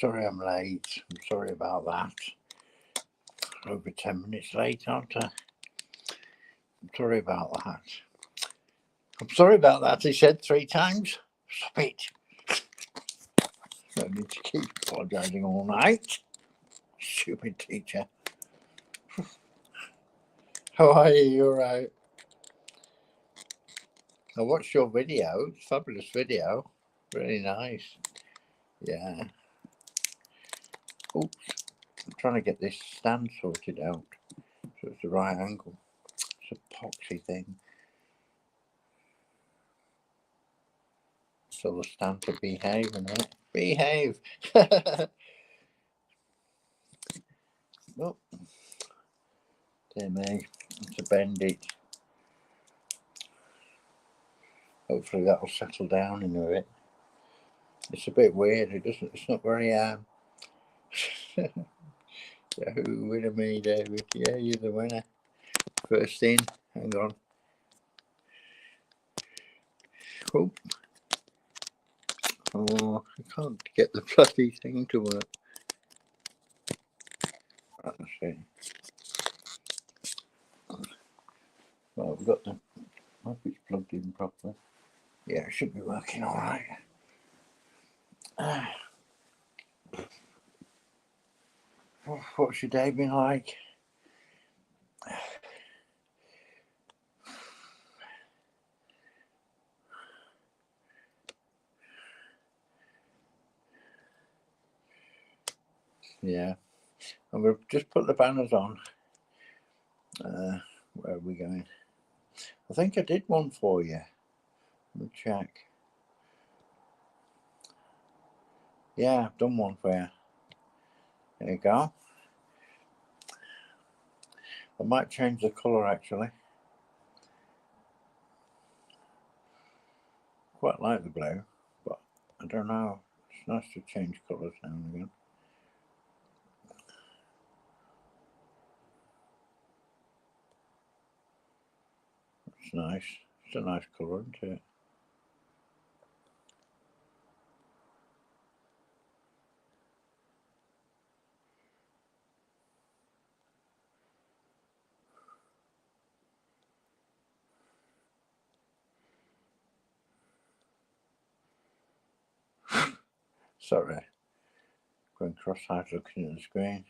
Sorry I'm late. I'm sorry about that. Over 10 minutes late, aren't I? I'm sorry about that. I'm sorry about that, he said 3 times. Stop it. Don't need to keep apologising all night. Stupid teacher. How are you? You alright? I watched your video. It's a fabulous video. Really nice. Yeah. Oops. I'm trying to get this stand sorted out so it's the right angle. It's a poxy thing. So the stand to behave, innit? Behave! Oh, dear me. To bend it. Hopefully that'll settle down in a bit. It's a bit weird. It's not very Yahoo, winner me, David. Yeah, you're the winner. First in. Hang on. Oh, I can't get the bloody thing to work. Let's see. Well, we've got the. I hope it's plugged in properly. Yeah, it should be working all right. What's your day been like? Yeah, I'm going to just put the banners on. Where are we going? I think I did one for you. Let me check. Yeah, I've done one for you. There you go. I might change the colour actually. Quite like the blue, but I don't know. It's nice to change colours now and again. It's nice. It's a nice colour, isn't it? Sorry. Going cross-eyed looking at the screen.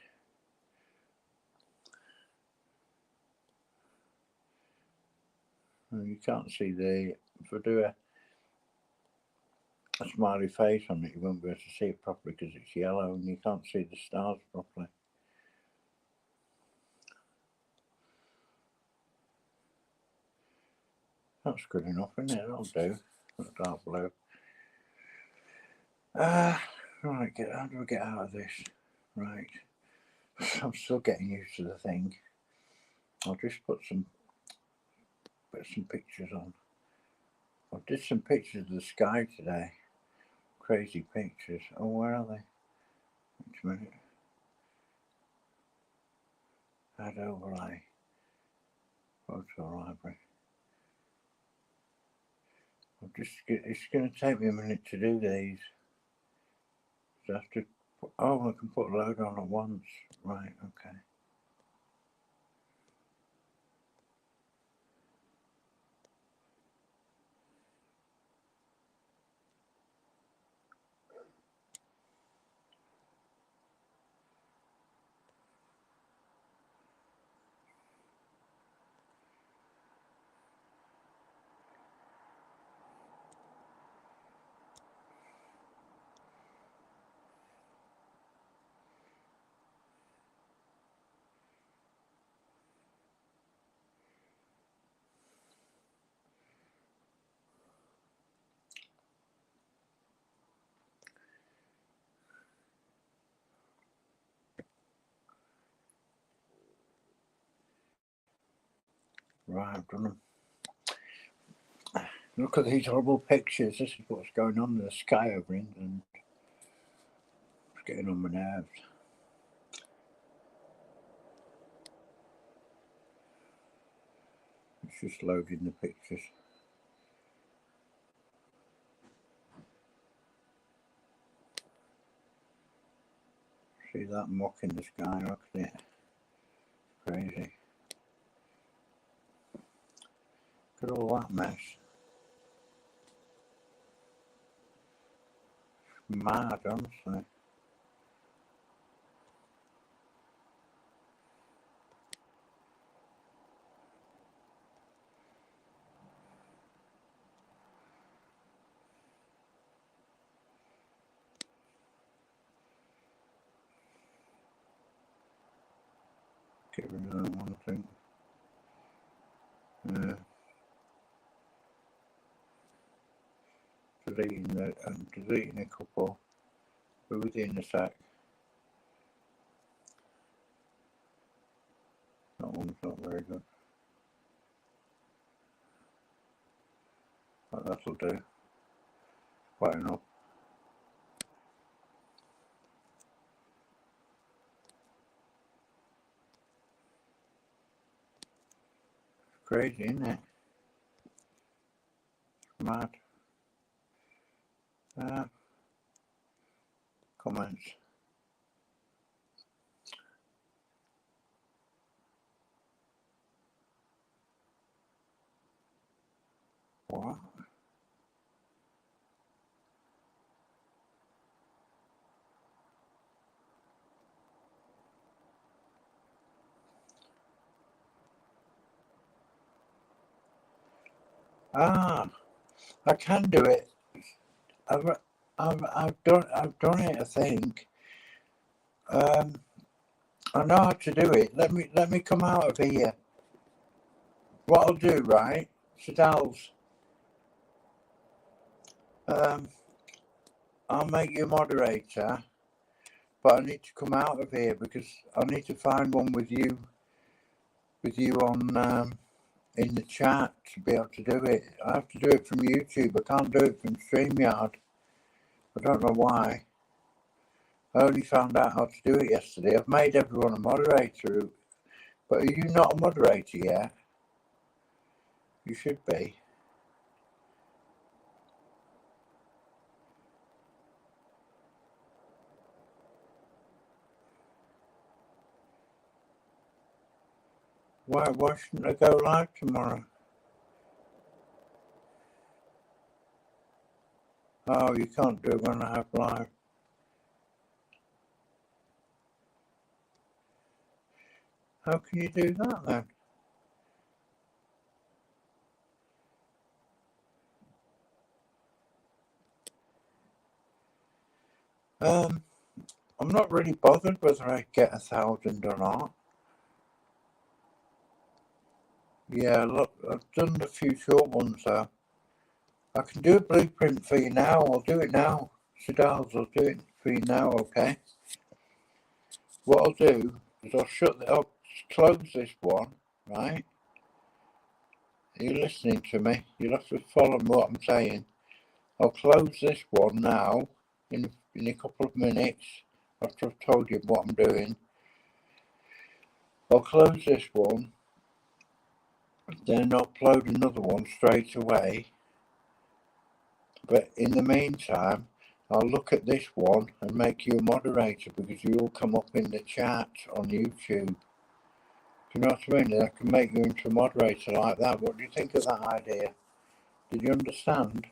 You can't see the. If I do a smiley face on it, you won't be able to see it properly because it's yellow and you can't see the stars properly. That's good enough, isn't it? That'll do. That dark blue. Right, how do we get out of this? Right. I'm still getting used to the thing. I'll just put some pictures on. I did some pictures of the sky today. Crazy pictures. Oh, where are they? Wait a minute. Add overlay. Photo library. It's going to take me a minute to do these. So I have to. Oh, I can put a load on at once. Right. Okay. Right, I've done them. Look at these horrible pictures. This is what's going on in the sky over England. It's getting on my nerves. It's just loading the pictures. See that muck in the sky, look at it. Crazy. Look at all that mess. Mad, honestly. Get rid of that one thing. Deleting a couple. We're within a sec. That one's not very good. But that'll do. Quite enough. Crazy, isn't it? Mad. Comments. What? Ah, I can do it. I've done it. I think. I know how to do it. Let me come out of here. What I'll do, right, Sadals, I'll make you a moderator, but I need to come out of here because I need to find one with you on in the chat to be able to do it. I have to do it from YouTube. I can't do it from StreamYard. I don't know why. I only found out how to do it yesterday. I've made everyone a moderator, but are you not a moderator yet? You should be. Why shouldn't I go live tomorrow? Oh, you can't do it when I have live. How can you do that then? I'm not really bothered whether I get 1,000 or not. Yeah, look, I've done a few short ones though. I can do a blueprint for you now. I'll do it now. Sadals, I'll do it for you now, okay? What I'll do is I'll close this one, right? Are you listening to me? You'll have to follow what I'm saying. I'll close this one now in a couple of minutes after I've told you what I'm doing. I'll close this one, then upload another one straight away. But in the meantime, I'll look at this one and make you a moderator because you'll come up in the chat on YouTube. Do you know what I mean? I can make you into a moderator like that. What do you think of that idea? Did you understand?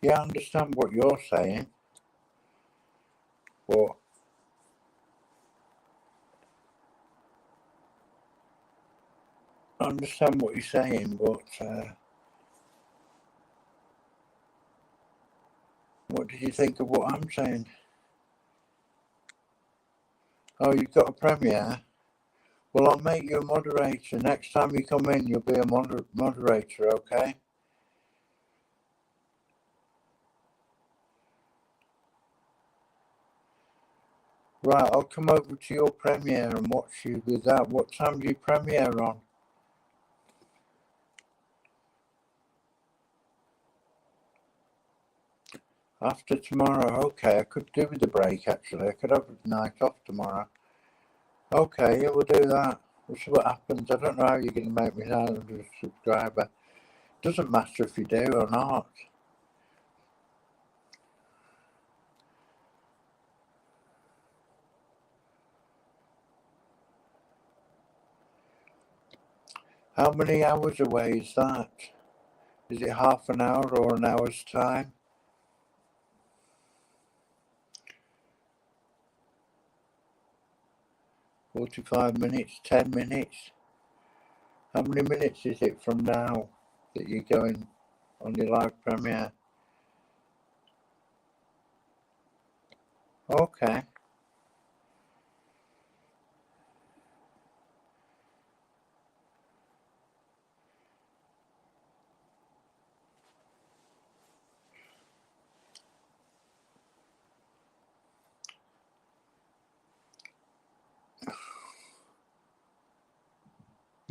Yeah, I understand what you're saying. But I understand what you're saying, but what did you think of what I'm saying? Oh, you've got a premiere? Well, I'll make you a moderator. Next time you come in, you'll be a moderator, okay? Right, I'll come over to your premiere and watch you with that. What time do you premiere on? After tomorrow, okay. I could do with a break, actually. I could have a night off tomorrow. Okay, yeah, we'll do that. We'll see what happens. I don't know how you're going to make me a subscriber. Doesn't matter if you do or not. How many hours away is that? Is it half an hour or an hour's time? 45 minutes, 10 minutes? How many minutes is it from now that you're going on your live premiere? Okay.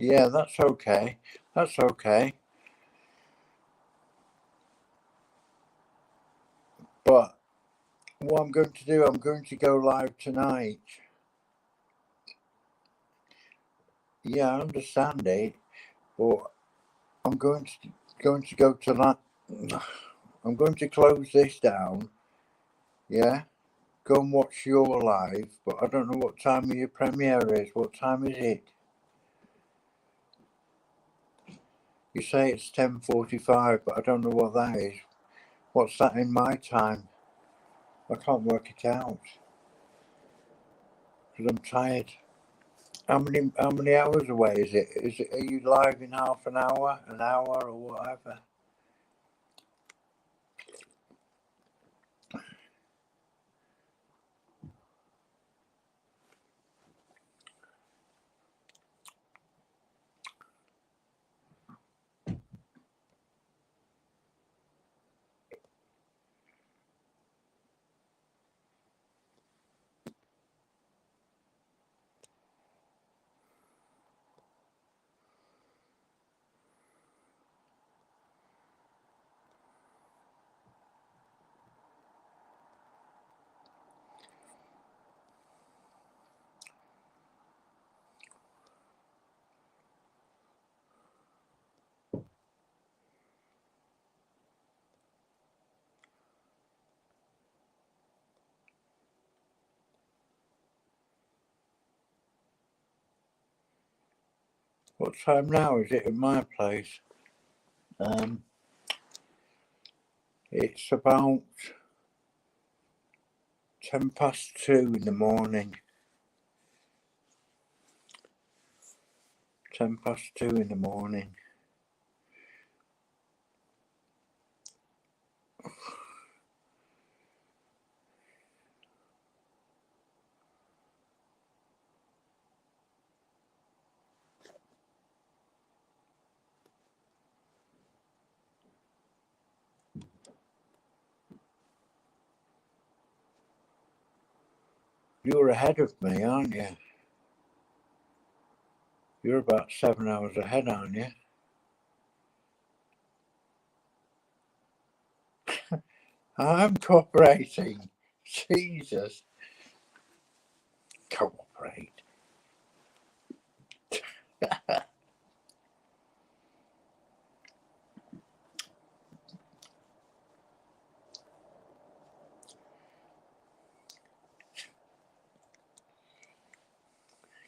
Yeah, that's okay. That's okay. But what I'm going to do, I'm going to go live tonight. Yeah, I understand it, but I'm going to go to that. I'm going to close this down. Yeah, go and watch your live, but I don't know what time your premiere is. What time is it? You say it's 10:45, but I don't know what that is. What's that in my time? I can't work it out because I'm tired. How many hours away is it? Are you live in half an hour, or whatever? What time now is it in my place? It's about 2:10 in the morning. 2:10 in the morning. You're ahead of me, aren't you? You're about 7 hours ahead, aren't you? I'm cooperating. Jesus. Cooperate.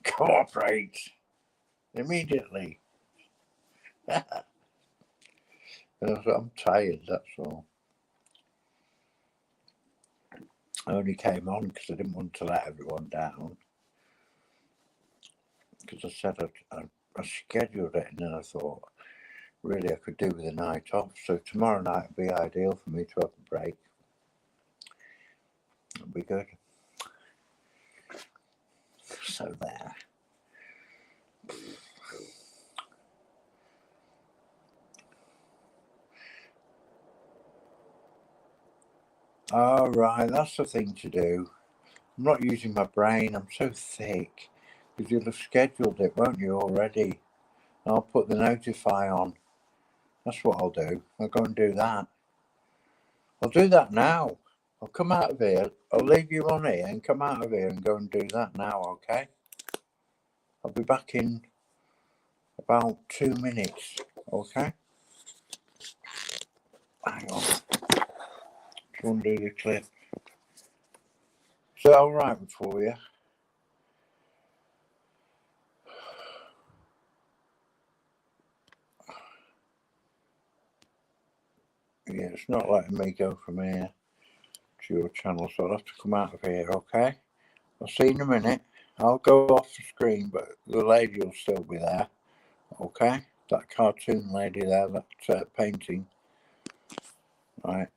Cooperate. Immediately. I'm tired, that's all. I only came on because I didn't want to let everyone down. Because I said I scheduled it and then I thought, really, I could do with a night off. So tomorrow night would be ideal for me to have a break. It'll be good. So there. All right, that's the thing to do. I'm not using my brain. I'm so thick. Because you'll have scheduled it, won't you, already? I'll put the notify on. That's what I'll do. I'll go and do that. I'll do that now. I'll come out of here. I'll leave you on here and come out of here and go and do that now, okay? I'll be back in about 2 minutes, okay? Hang on. Just want to do the clip. Is that alright for you? Yeah, it's not letting me go from here to your channel, so I'll have to come out of here, okay? I'll see you in a minute. I'll go off the screen, but the lady will still be there, okay? That cartoon lady there, that painting, right?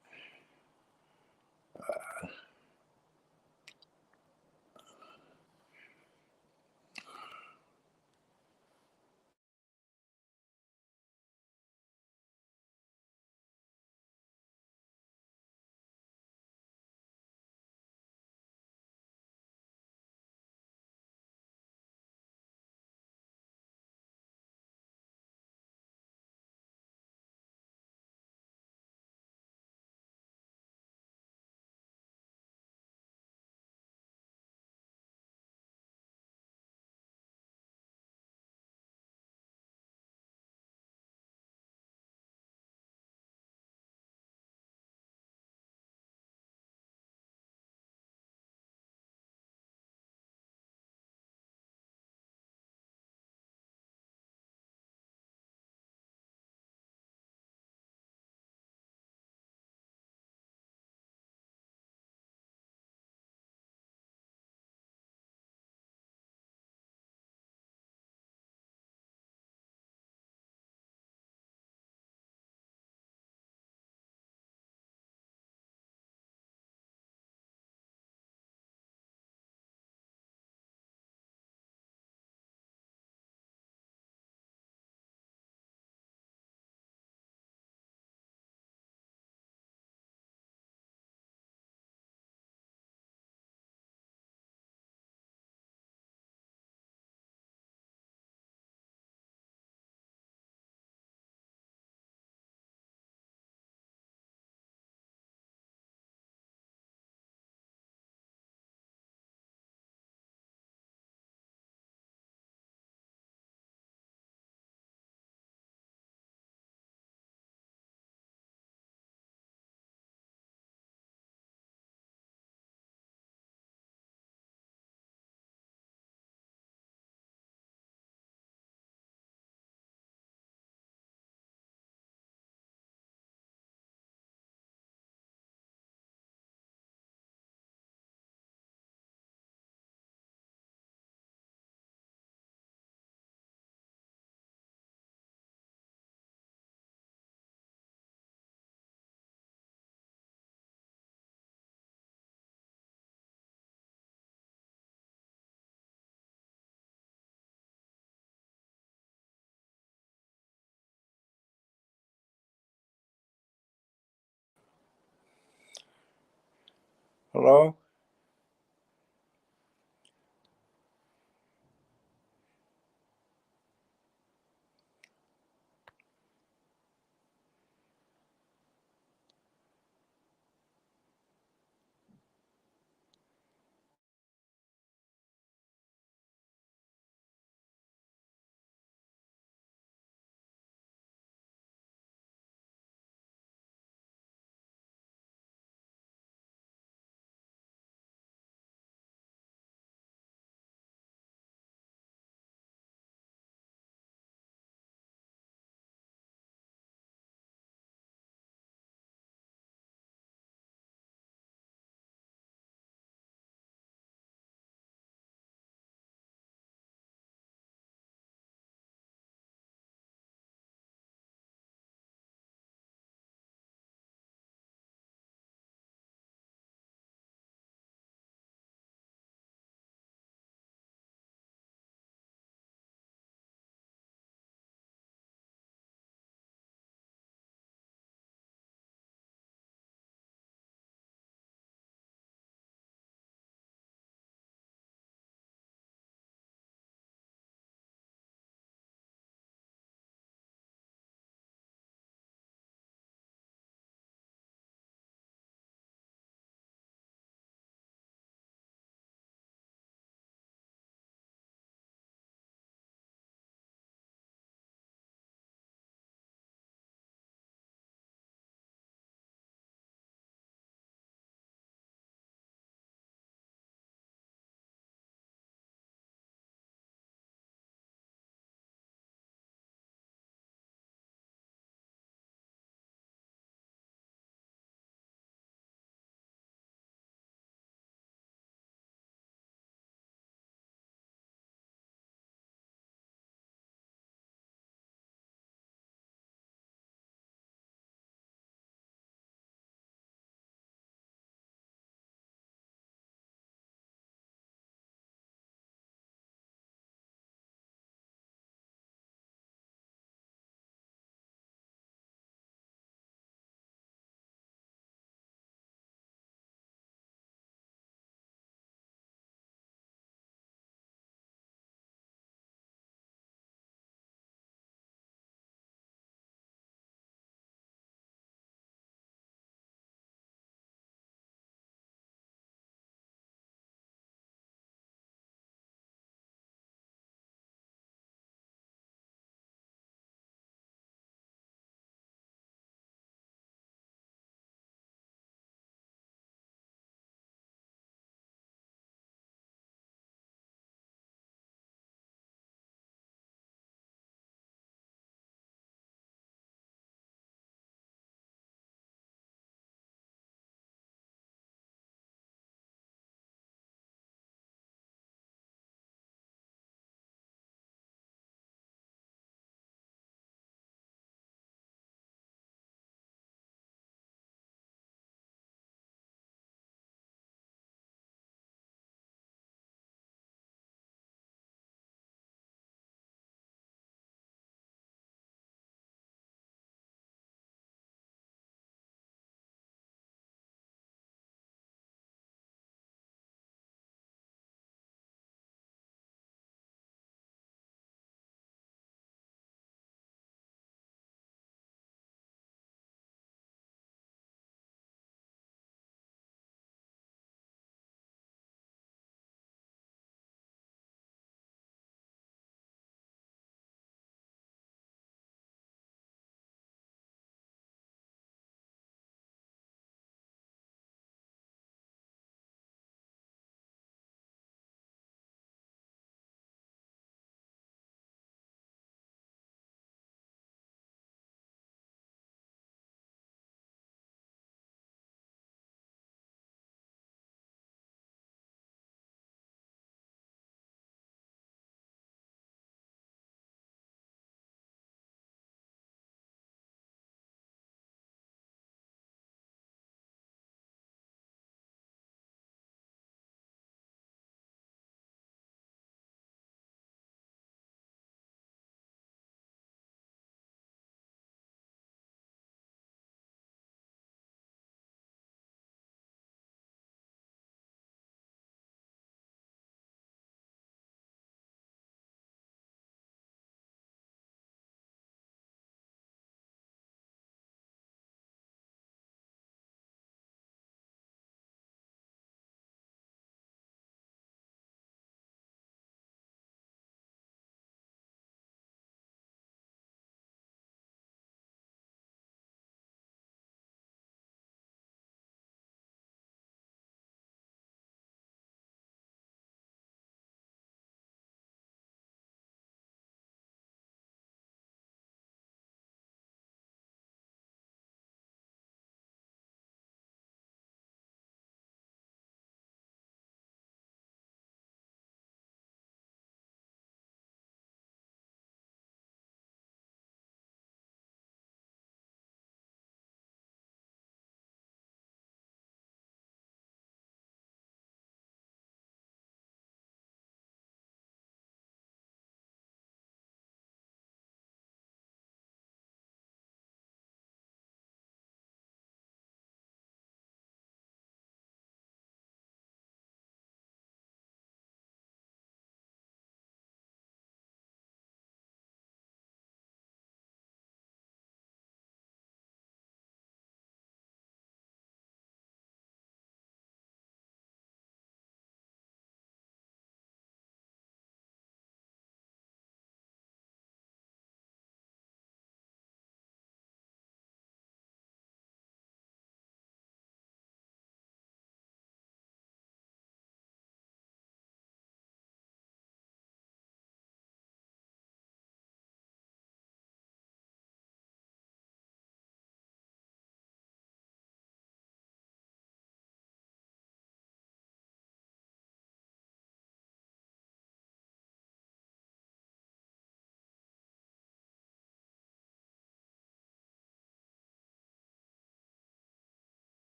Hello?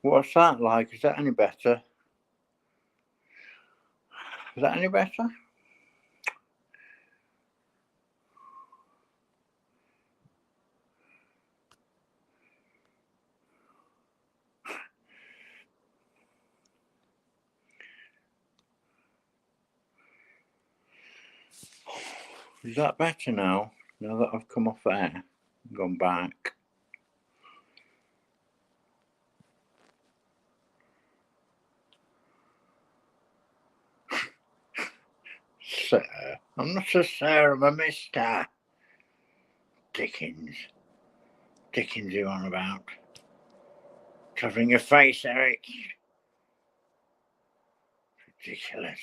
What's that like? Is that any better? Is that any better? Is that better now? Now that I've come off air and gone back. Sir, I'm not a sir, I'm a mister. Dickens. Dickens you on about? Covering your face, Eric. Ridiculous.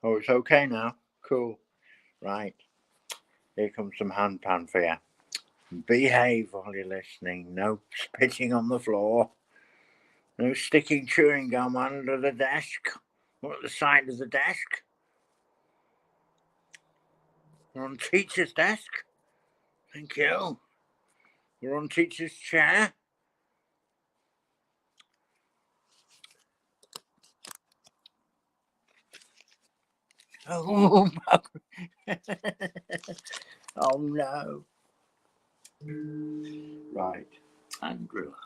Oh, it's okay now. Cool. Right. Here comes some handpan for you. Behave while you're listening. No spitting on the floor. No sticking chewing gum under the desk or at the side of the desk. We're on teacher's desk. Thank you. We're on teacher's chair. Oh, oh no. Right. And relax.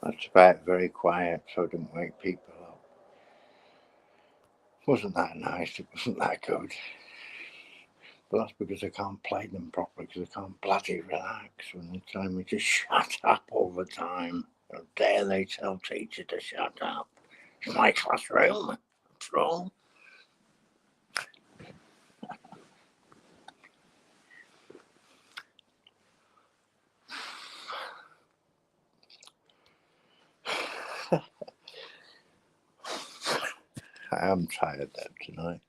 That's about very quiet, so I didn't wake people up. Wasn't that nice? It wasn't that good. But that's because I can't play them properly, because I can't bloody relax when they tell me to shut up all the time. How dare they tell teacher to shut up? It's my classroom. What's wrong? I am tired though tonight.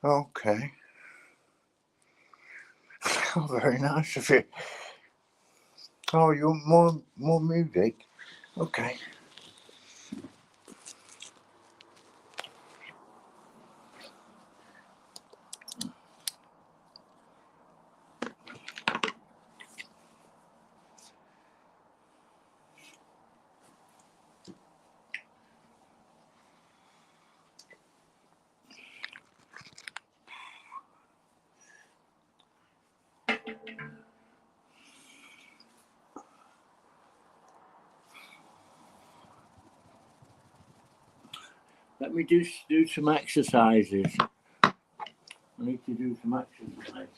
Okay. Oh, very nice of you. Oh, you want more music? Okay. Let me do some exercises. I need to do some exercise.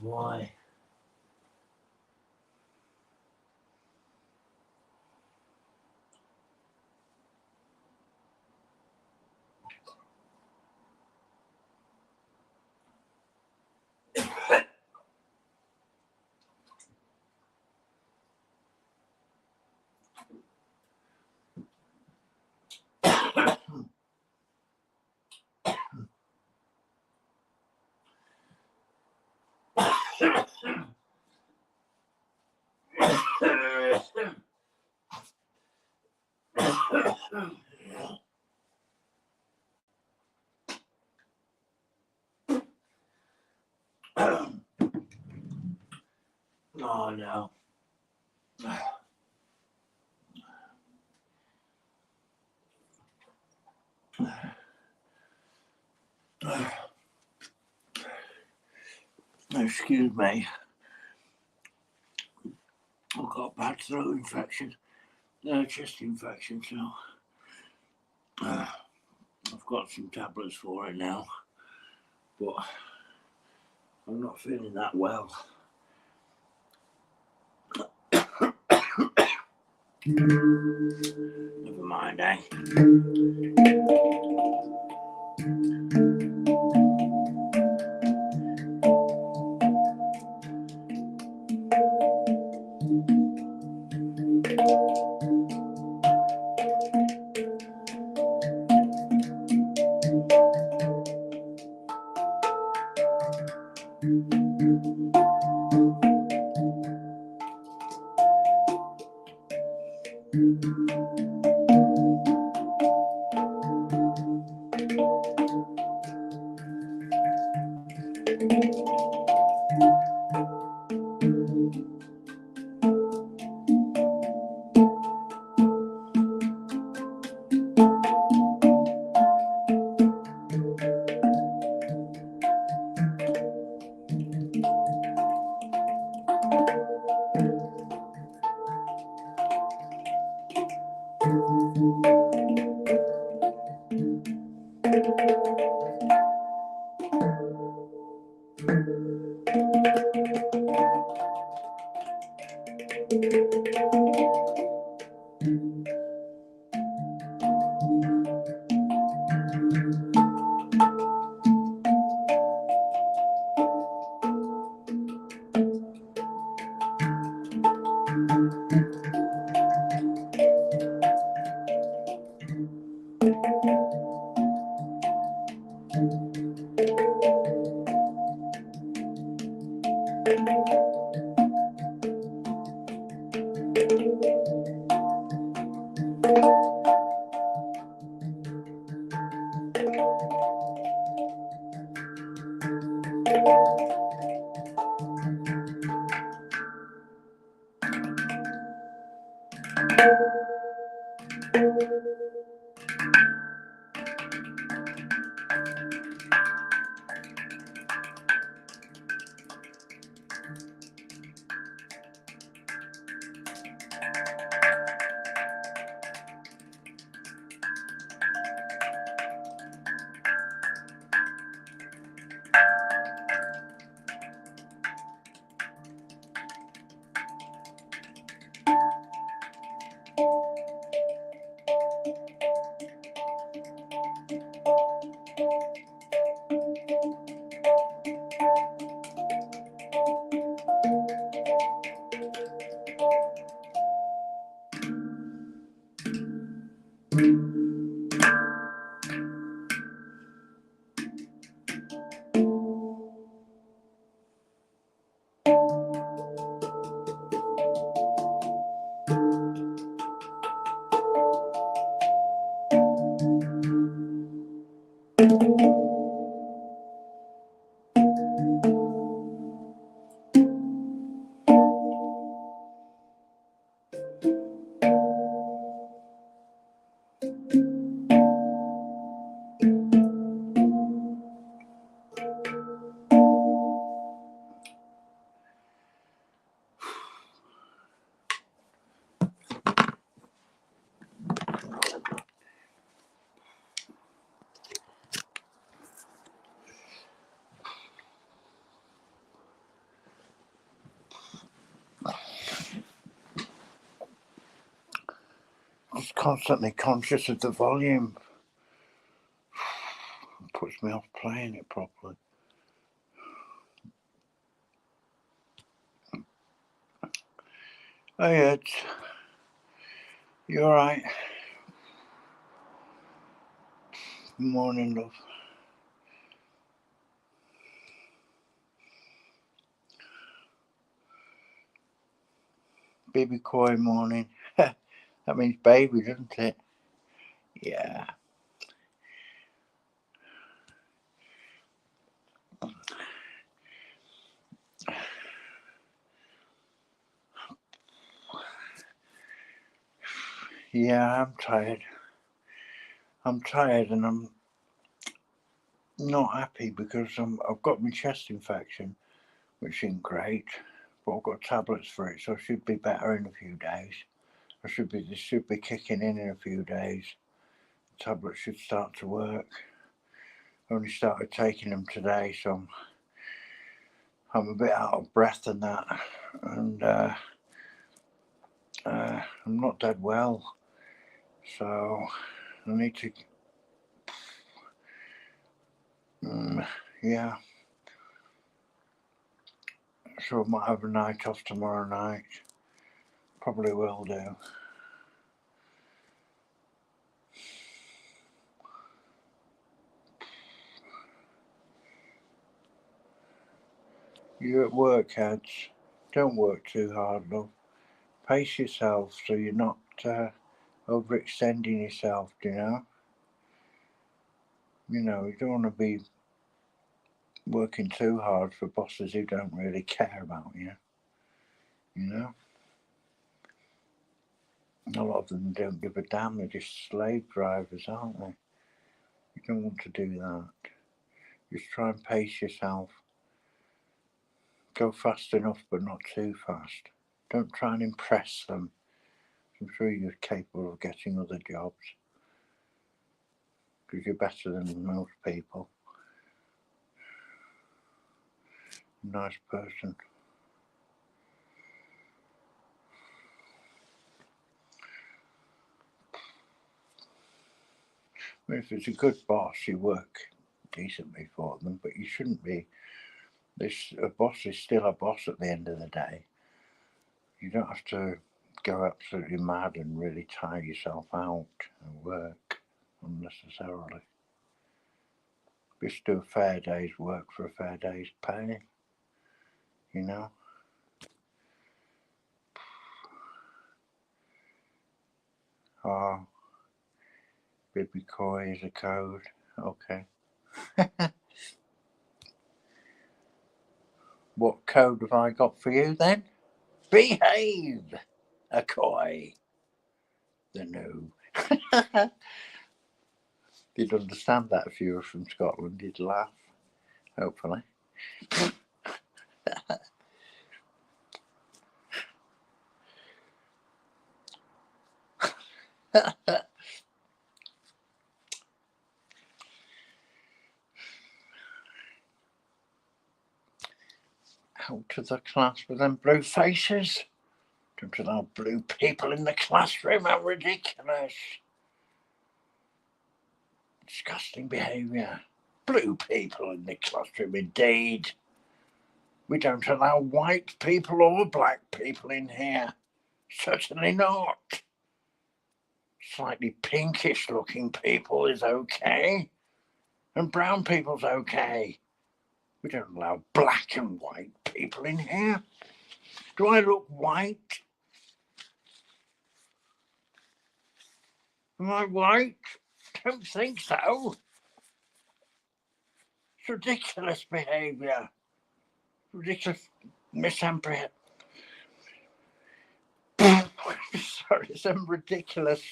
God, why? Oh no. Excuse me. I've got a bad throat infection, chest infection, so I've got some tablets for it now, but I'm not feeling that well. Never mind, eh? just constantly conscious of the volume. It puts me off playing it properly. Hey Ed, you alright? Morning, love. Baby koi morning. That means baby, doesn't it? Yeah. Yeah, I'm tired. I'm tired and I'm not happy because I've got my chest infection, which isn't great, but I've got tablets for it, so I should be better in a few days. This should be kicking in a few days. The tablets should start to work. I only started taking them today, so I'm a bit out of breath and that, and I'm not dead well, so I need to. Yeah. So I might have a night off tomorrow night. Probably will do. You're at work, Heads. Don't work too hard, love. Pace yourself so you're not overextending yourself, you know? You don't want to be working too hard for bosses who don't really care about you. You know? A lot of them don't give a damn, they're just slave drivers, aren't they? You don't want to do that. Just try and pace yourself. Go fast enough, but not too fast. Don't try and impress them. I'm sure you're capable of getting other jobs because you're better than most people. Nice person. I mean, if it's a good boss, you work decently for them, but you shouldn't be. A boss is still a boss at the end of the day. You don't have to go absolutely mad and really tire yourself out and work unnecessarily. Just do a fair day's work for a fair day's pay, you know? Oh, baby koi is a code. Okay. What code have I got for you then? Behave, a koi. The noob. You'd understand that if you were from Scotland. You'd laugh, hopefully. Out to the class with them blue faces. Don't allow blue people in the classroom. How ridiculous. Disgusting behaviour. Blue people in the classroom, indeed. We don't allow white people or black people in here. Certainly not. Slightly pinkish looking people is okay. And brown people's okay. We don't allow black and white people in here. Do I look white? Am I white? Don't think so. It's ridiculous behaviour. Ridiculous misapprehension. Sorry, some ridiculous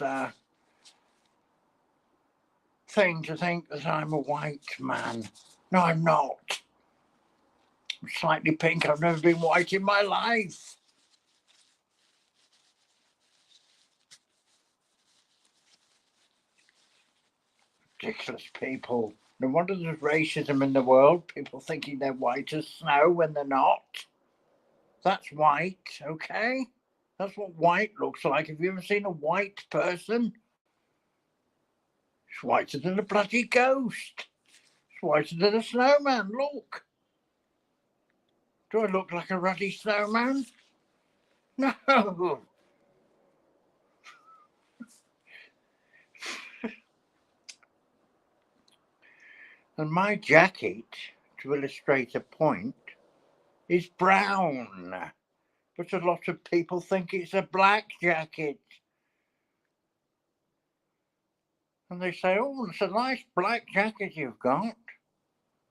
thing to think that I'm a white man. No, I'm not. I'm slightly pink. I've never been white in my life. Ridiculous people. No wonder there's racism in the world. People thinking they're white as snow when they're not. That's white, okay? That's what white looks like. Have you ever seen a white person? It's whiter than a bloody ghost. It's whiter than a snowman. Look. Do I look like a ruddy snowman? No. And my jacket, to illustrate a point, is brown. But a lot of people think it's a black jacket. And they say, oh, it's a nice black jacket you've got.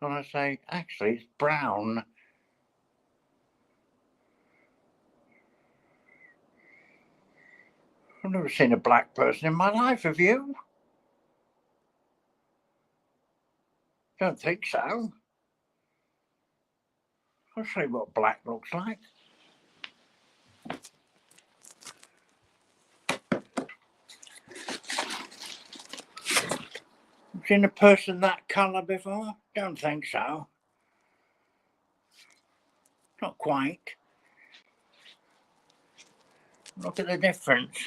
And I say, actually, it's brown. I've never seen a black person in my life, have you? Don't think so. I'll show you what black looks like. You've seen a person that colour before? Don't think so. Not quite. Look at the difference.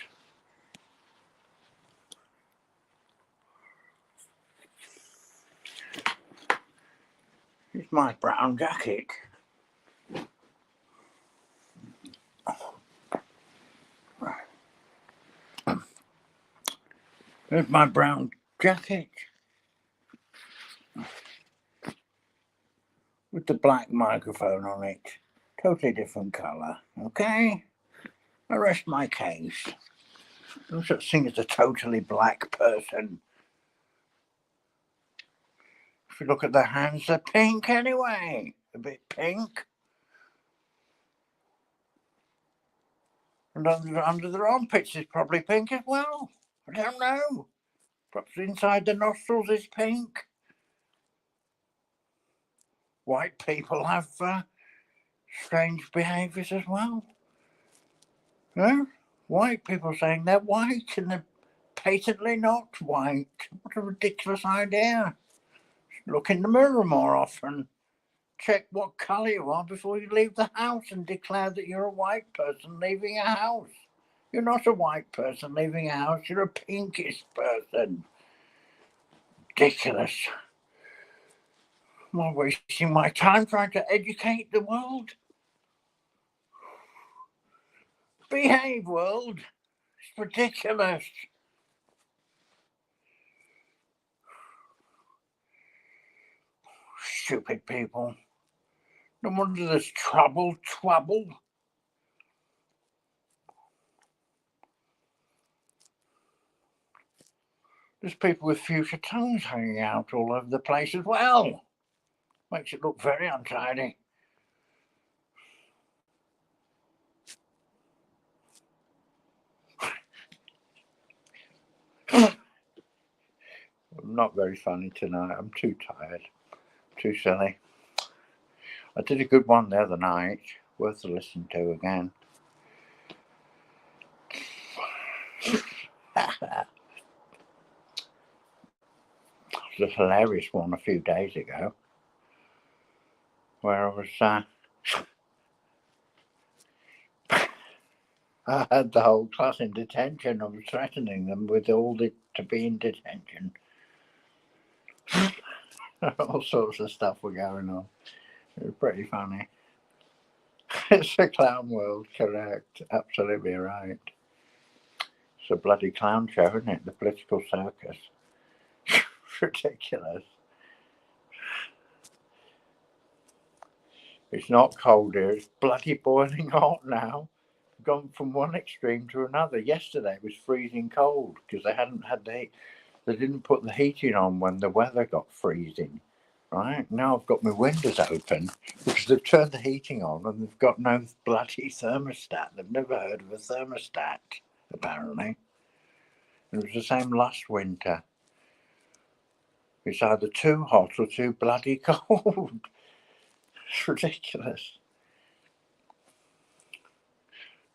It's my brown jacket. There's my brown jacket. With the black microphone on it. Totally different colour. Okay? I rest my case. No such thing as a totally black person. If you look at their hands, they're pink anyway. A bit pink. And under their armpits is probably pink as well. I don't know. Perhaps inside the nostrils is pink. White people have strange behaviours as well. White people saying they're white and they're patently not white. What a ridiculous idea. Look in the mirror more often. Check what colour you are before you leave the house and declare that you're a white person leaving a house. You're not a white person leaving a house, you're a pinkish person. Ridiculous. I'm wasting my time trying to educate the world. Behave, world. It's ridiculous. Stupid people. No wonder there's trouble. There's people with fuchsia tones hanging out all over the place as well. Makes it look very untidy. Not very funny tonight. I'm too tired. Too silly. I did a good one the other night. Worth a listen to again. There's a hilarious one a few days ago where I was I had the whole class in detention. I was threatening them with to be in detention. All sorts of stuff were going on. It was pretty funny. It's a clown world, correct. Absolutely right. It's a bloody clown show, isn't it? The political circus. Ridiculous. It's not cold here. It's bloody boiling hot now. Gone from one extreme to another. Yesterday it was freezing cold because they didn't put the heating on when the weather got freezing. Right now I've got my windows open because they've turned the heating on and they've got no bloody thermostat. They've never heard of a thermostat, apparently. It was the same last winter. It's either too hot or too bloody cold. It's ridiculous.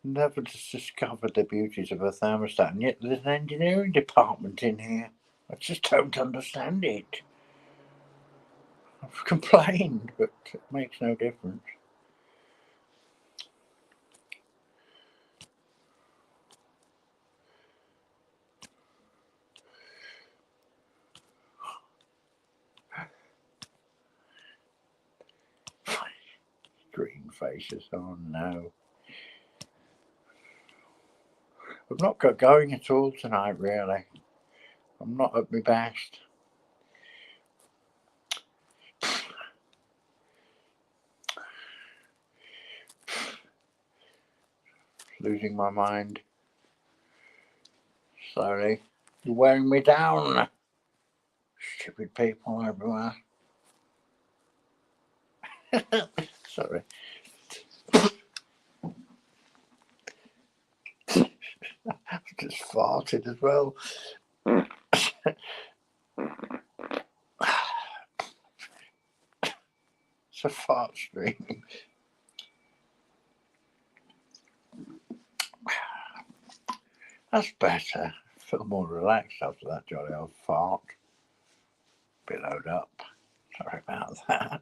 Never discovered the beauties of a thermostat, and yet there's an engineering department in here. I just don't understand it. I've complained, but it makes no difference. faces. Oh no. I've not got going at all tonight, really. I'm not at my best. Losing my mind. Slowly. You're wearing me down. Stupid people everywhere. Sorry. I've just farted as well. It's a fart stream. That's better. I feel more relaxed after that jolly old fart. Billowed up. Sorry about that.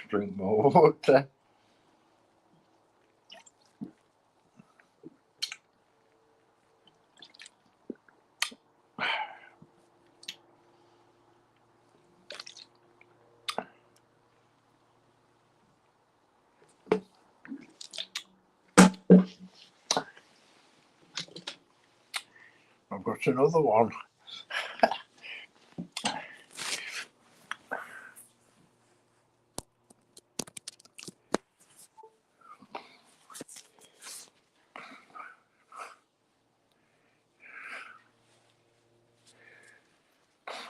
Drink more water. I've got another one.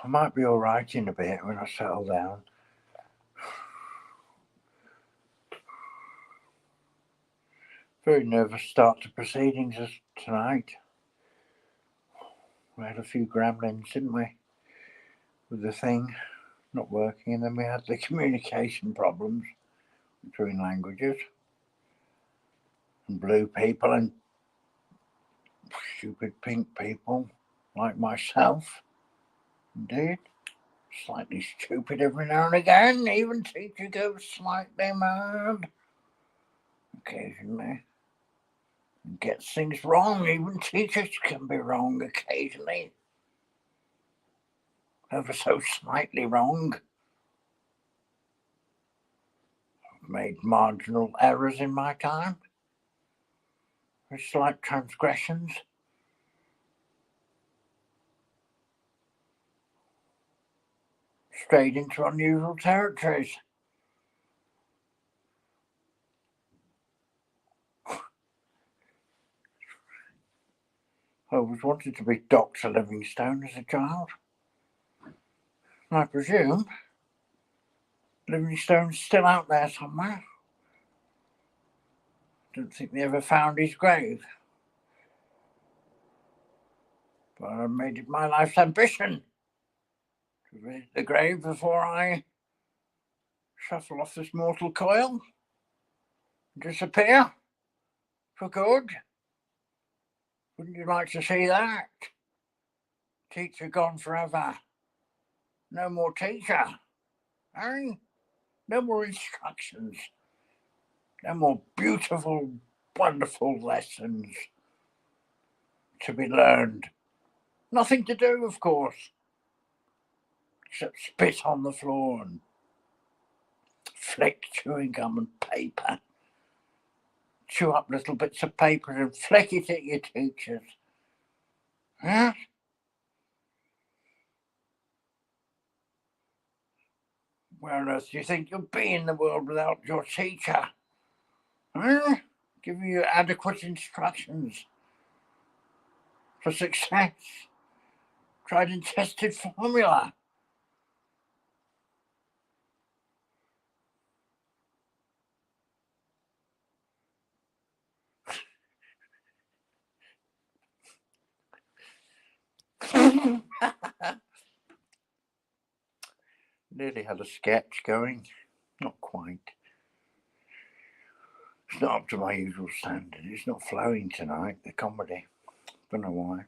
I might be all right in a bit when I settle down. Very nervous start to proceedings tonight. We had a few gremlins, didn't we? With the thing not working, and then we had the communication problems between languages and blue people and stupid pink people like myself. Indeed. Slightly stupid every now and again. Even teacher goes slightly mad occasionally and gets things wrong. Even teachers can be wrong occasionally. Ever so slightly wrong. I've made marginal errors in my time. With slight transgressions. Strayed into unusual territories. I always wanted to be Dr. Livingstone as a child. And I presume Livingstone's still out there somewhere. Don't think they ever found his grave. But I made it my life's ambition to visit the grave before I shuffle off this mortal coil and disappear for good. Wouldn't you like to see that? Teacher gone forever. No more teacher. Eh? No more instructions. No more beautiful, wonderful lessons to be learned. Nothing to do, of course, except spit on the floor and flick chewing gum and paper. Chew up little bits of paper and flick it at your teachers. Huh? Where on earth do you think you'll be in the world without your teacher? Huh? Giving you adequate instructions for success. Tried and tested formula. Nearly had a sketch going. Not quite. It's not up to my usual standard. It's not flowing tonight, the comedy. Don't know why.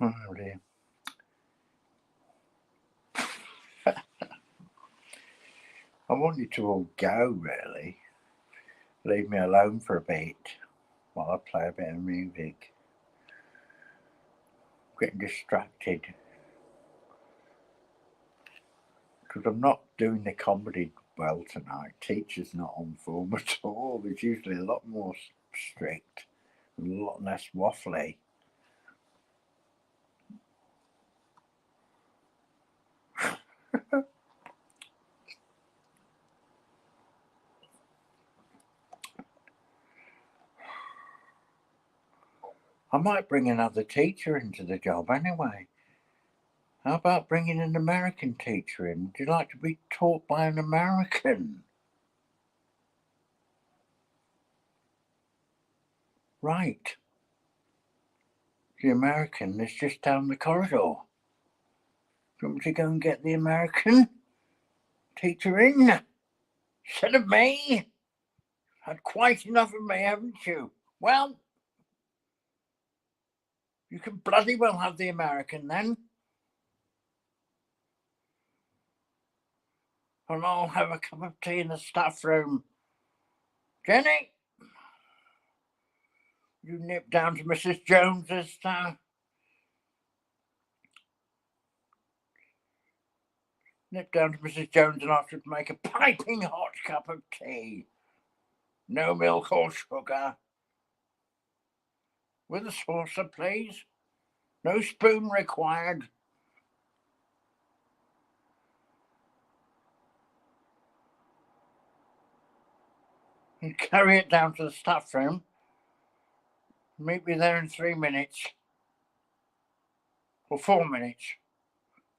Oh dear. I want you to all go, really. Leave me alone for a bit while I play a bit of music. I'm getting distracted. Because I'm not doing the comedy well tonight. Teacher's not on form at all. It's usually a lot more strict and a lot less waffly. I might bring another teacher into the job anyway. How about bringing an American teacher in? Would you like to be taught by an American? Right. The American is just down the corridor. Do you want me to go and get the American teacher in? Instead of me? Had quite enough of me, haven't you? Well, you can bloody well have the American then. And I'll have a cup of tea in the staff room. Jenny, you nip down to Mrs. Jones's. Nip down to Mrs. Jones and ask her to make a piping hot cup of tea. No milk or sugar. With a saucer, please. No spoon required. And carry it down to the staff room. Meet me there in 3 minutes. Or 4 minutes.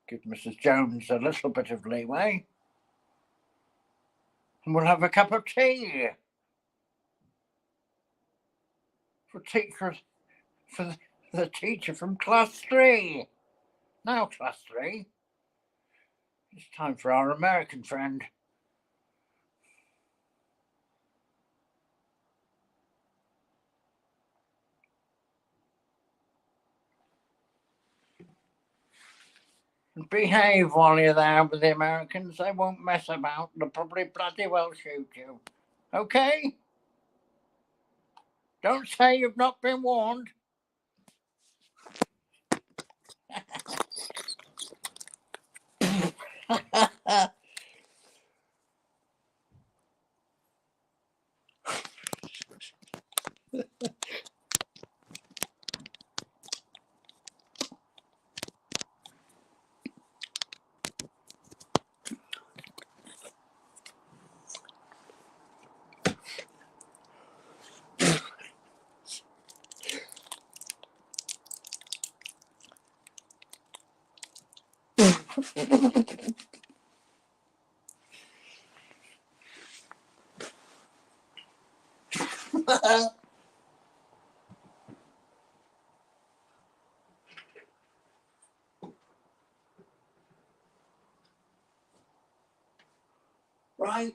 Give Mrs. Jones a little bit of leeway. And we'll have a cup of tea. For the teacher from class 3. Now, class 3. It's time for our American friend. And behave while you're there with the Americans. They won't mess about. They'll probably bloody well shoot you. Okay? Don't say you've not been warned. Right.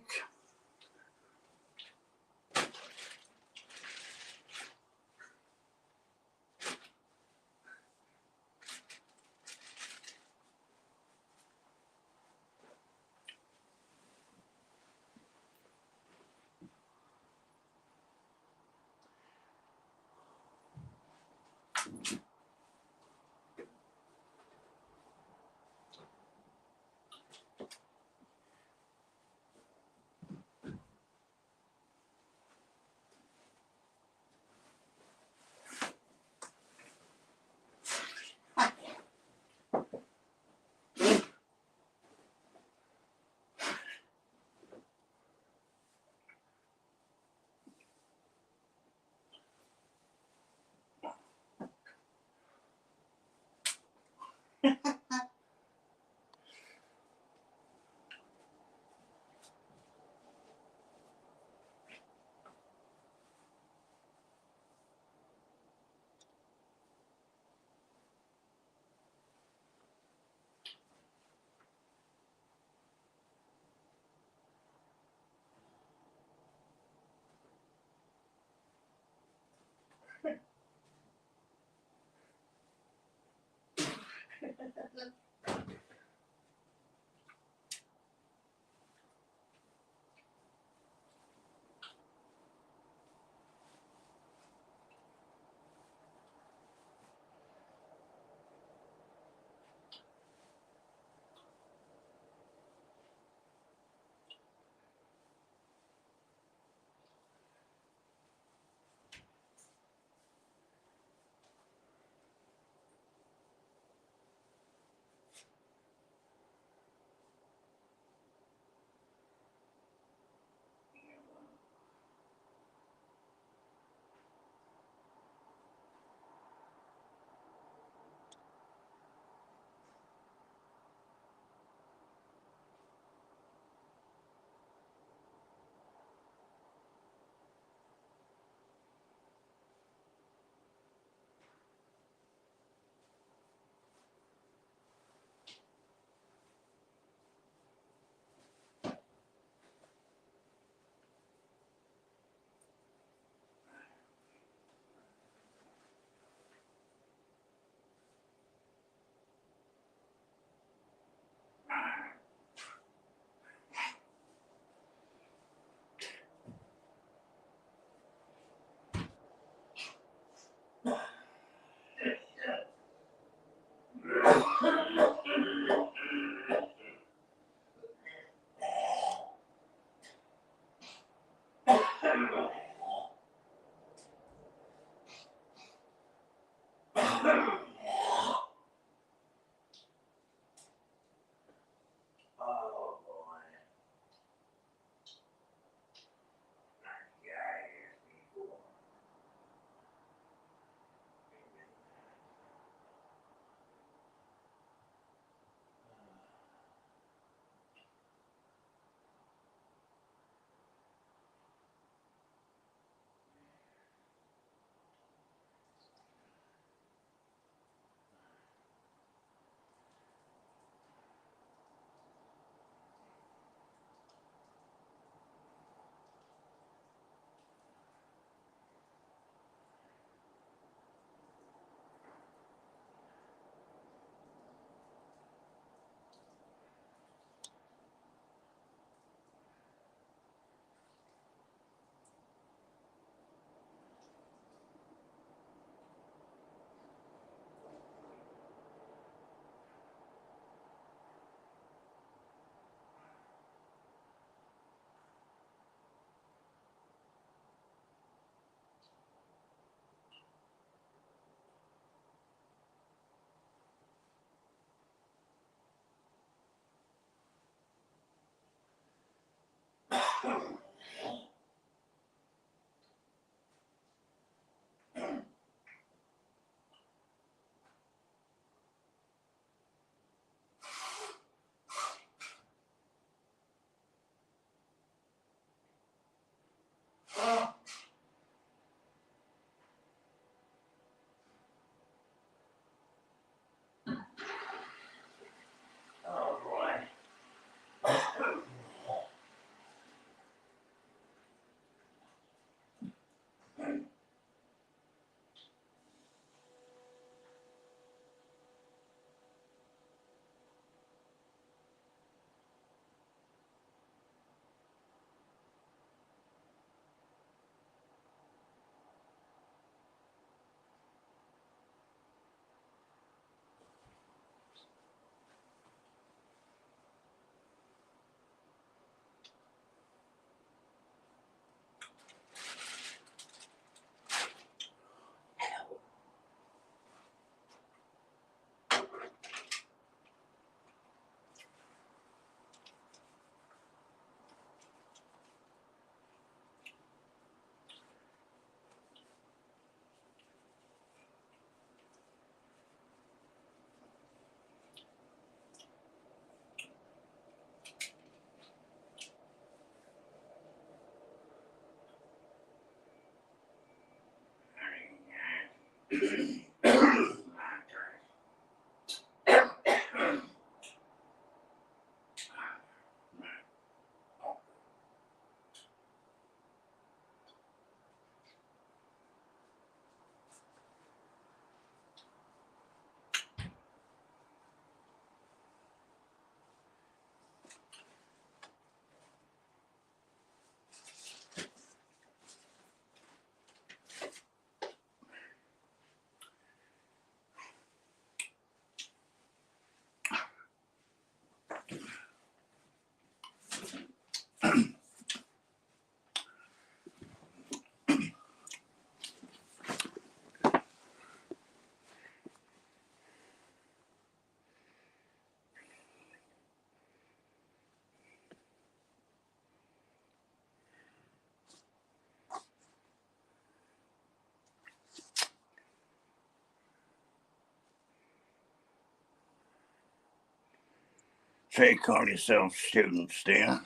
So you call yourself students still?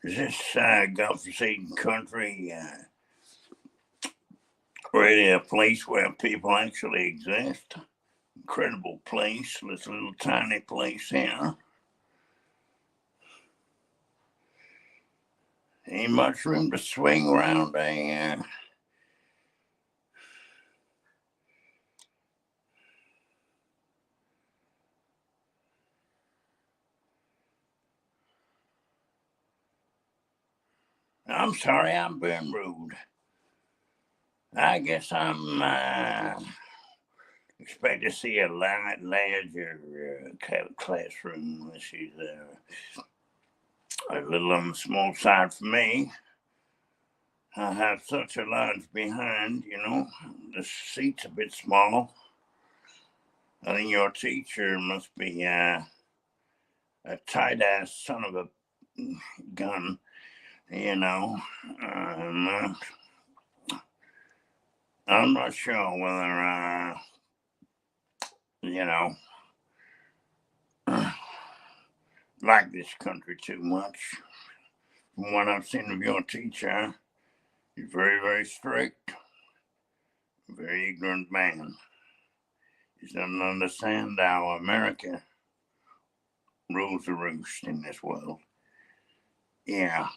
Is this God-forsaken country really a place where people actually exist? Incredible place, this little tiny place here. Ain't much room to swing around I'm sorry, I'm being rude. I guess I'm expect to see a larger classroom. This is a little on the small side for me. I have such a large behind, The seat's a bit small. I think your teacher must be a tight-ass son of a gun, I'm not sure whether, like this country too much. From what I've seen of your teacher, he's very, very strict, very ignorant man. He doesn't understand how America rules the roost in this world. Yeah.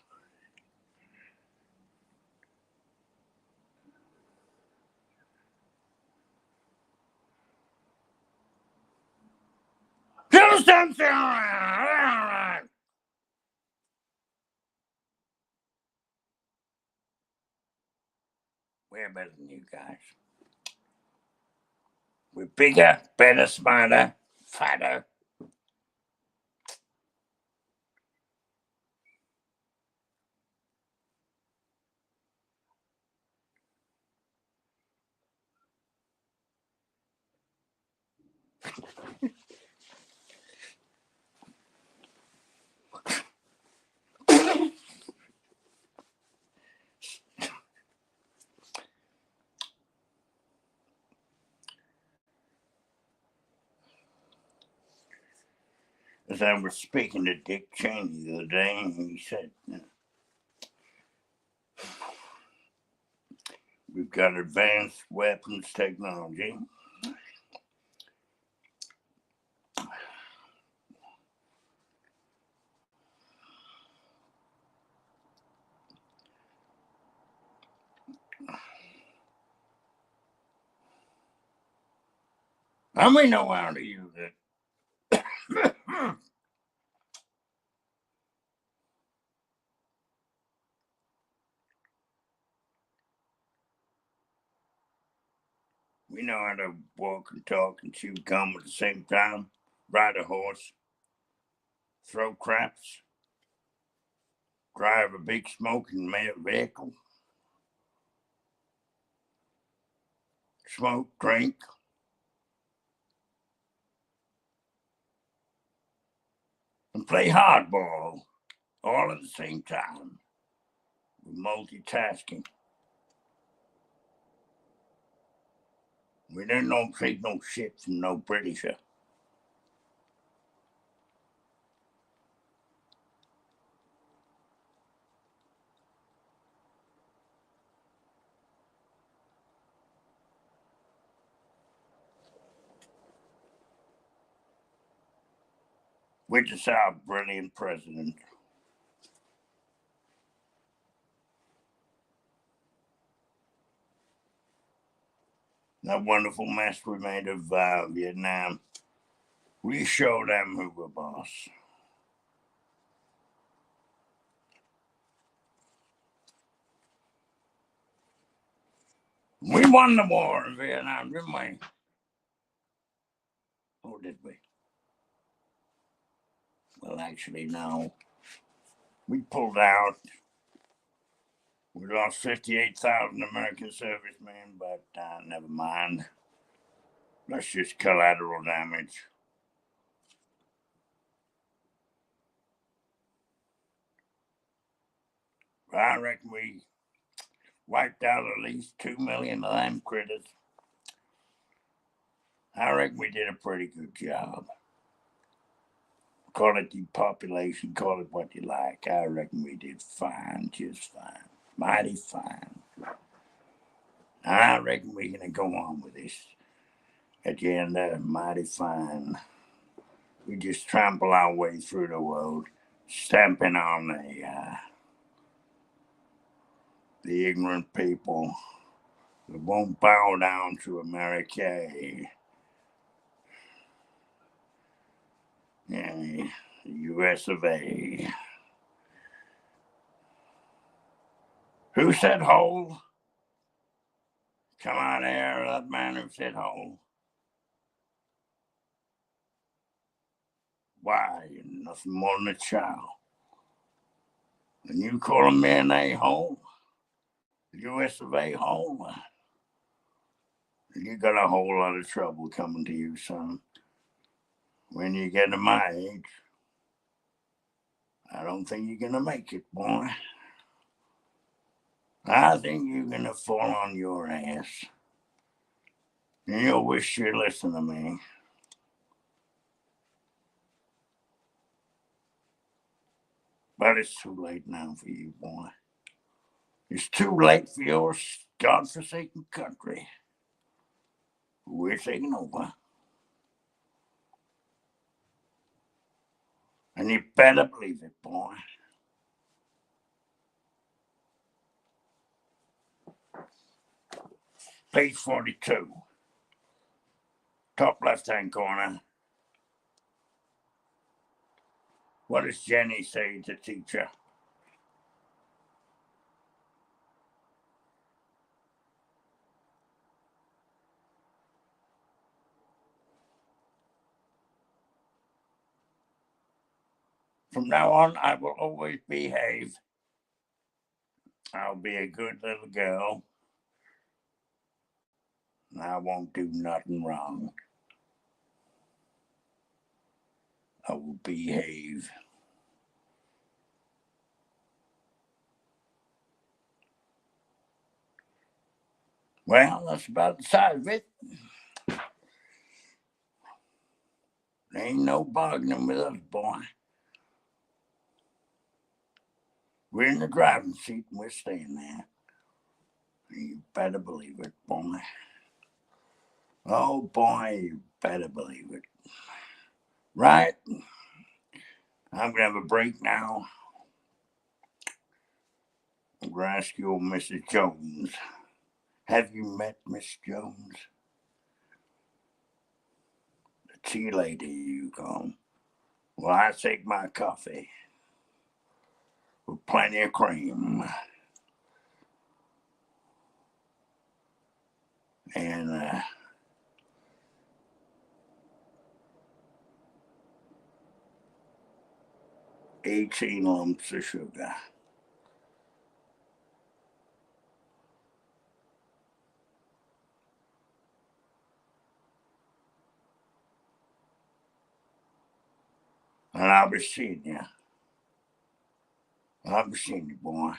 Do something! We're better than you guys. We're bigger, better, smarter, fatter. As I was speaking to Dick Cheney the other day, and he said, we've got advanced weapons technology. And we know how to use it. We know how to walk and talk and chew gum at the same time, ride a horse, throw craps, drive a big smoking vehicle, smoke, drink, and play hardball all at the same time. We're multitasking. We don't take no shit from no Britisher. We're just our brilliant president. That wonderful mess we made of Vietnam. We show them who we're boss. We won the war in Vietnam, didn't we? Or did we? Well, actually, no. We pulled out. We lost 58,000 American servicemen, but never mind. That's just collateral damage. I reckon we wiped out at least 2 million of them critters. I reckon we did a pretty good job. Call it depopulation, call it what you like. I reckon we did fine, just fine. Mighty fine. And I reckon we're going to go on with this agenda mighty fine. We just trample our way through the world, stamping on the ignorant people that won't bow down to America. The US of A. Who said hole? Come on here, that man who said hole. Why, you're nothing more than a child. And you call a man a-hole? US of A-hole? You got a whole lot of trouble coming to you, son. When you get to my age, I don't think you're going to make it, boy. I think you're going to fall on your ass. And you'll wish you'd listen to me. But it's too late now for you, boy. It's too late for your godforsaken country. We're taking over. And you better believe it, boy. Page 42. Top left-hand corner. What does Jenny say to teacher? From now on, I will always behave. I'll be a good little girl. And I won't do nothing wrong. I will behave. Well, that's about the size of it. There ain't no bargaining with us, boy. We're in the driving seat and we're staying there. You better believe it, boy. Oh, boy, you better believe it. Right? I'm going to have a break now. I'm going to ask you, old Mrs. Jones. Have you met Miss Jones? The tea lady you call. Well, I take my coffee with plenty of cream. And 18 lumps of sugar. And I'll be seeing you. I'll be seeing you, boy.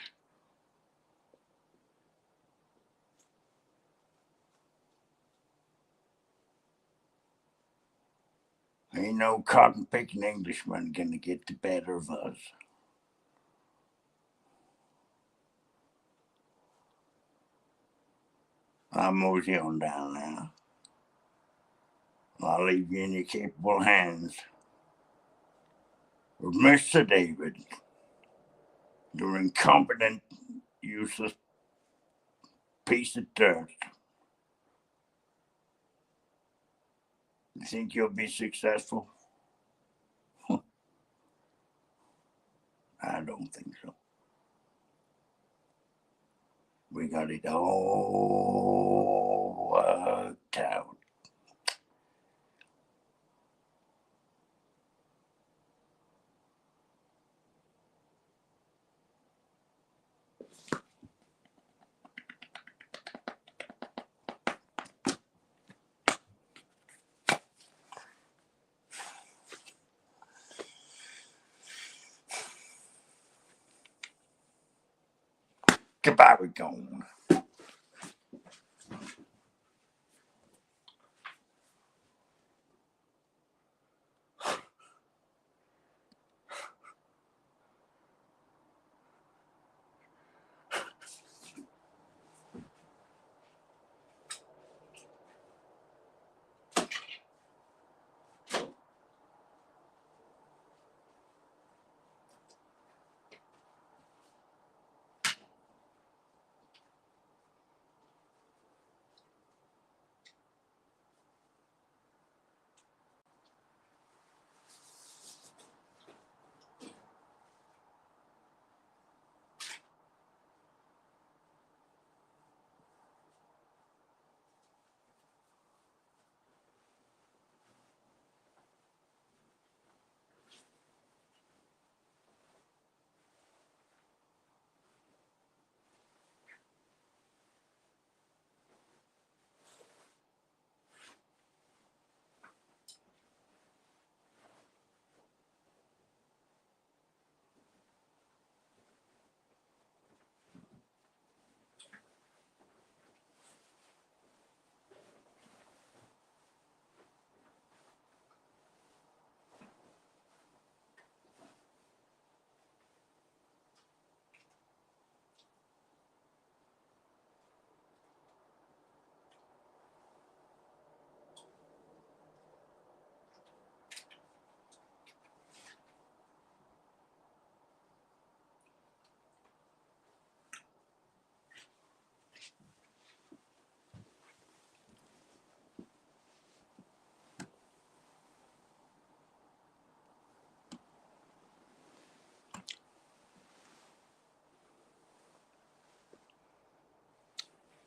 Ain't no cotton-picking Englishman gonna get the better of us. I'll mosey on down now. I'll leave you in your capable hands with Mr. David. You're incompetent, useless piece of dirt. You think you'll be successful? I don't think so. We got it all worked out. Goodbye, we're going.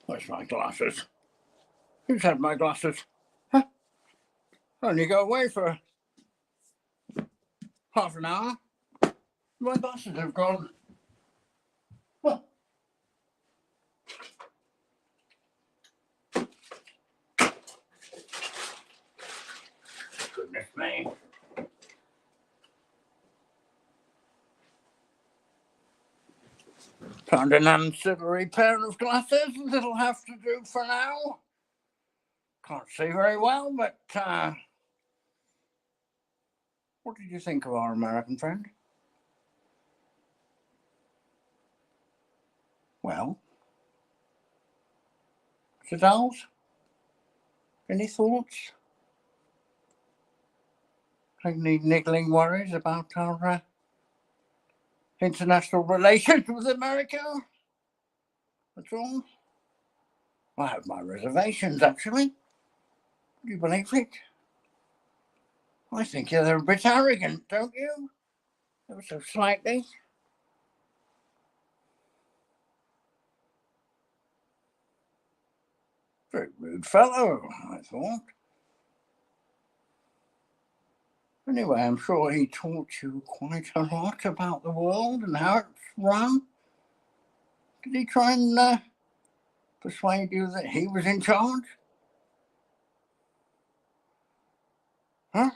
Where's my glasses? Who's had my glasses? Huh? Only go away for half an hour. My glasses have gone. Huh. Goodness me. Found an ancillary pair of glasses that'll have to do for now. Can't see very well, but what did you think of our American friend? Well, Mr. Dolls, any thoughts? Any niggling worries about our international relations with America at all? I have my reservations, actually. Do you believe it? I think they're a bit arrogant, don't you? Ever so slightly. Very rude fellow, I thought. Anyway, I'm sure he taught you quite a lot about the world and how it's run. Did he try and persuade you that he was in charge? Huh?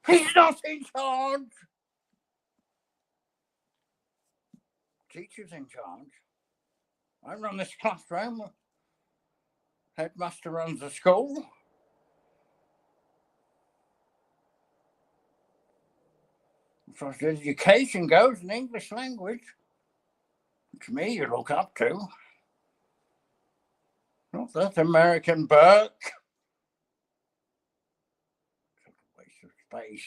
He's not in charge! Teacher's in charge. I run this classroom. Headmaster runs the school. As far as education goes, in English language, it's me you look up to. Not that American Burke. Waste of space.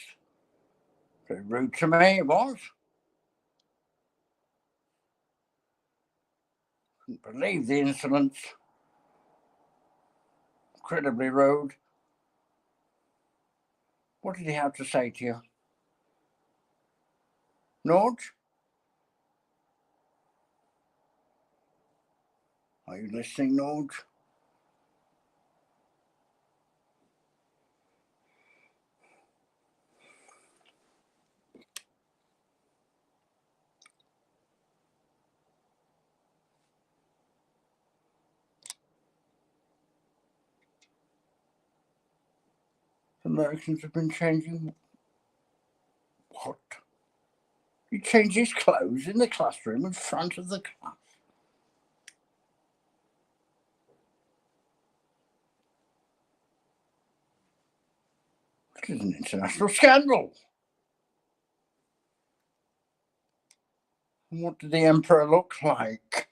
Very rude to me, it was. Couldn't believe the insolence. Incredibly rude. What did he have to say to you? Norge? Are you listening, Norge? Americans have been changing. What? He changed his clothes in the classroom in front of the class. This is an international scandal. And what did the emperor look like?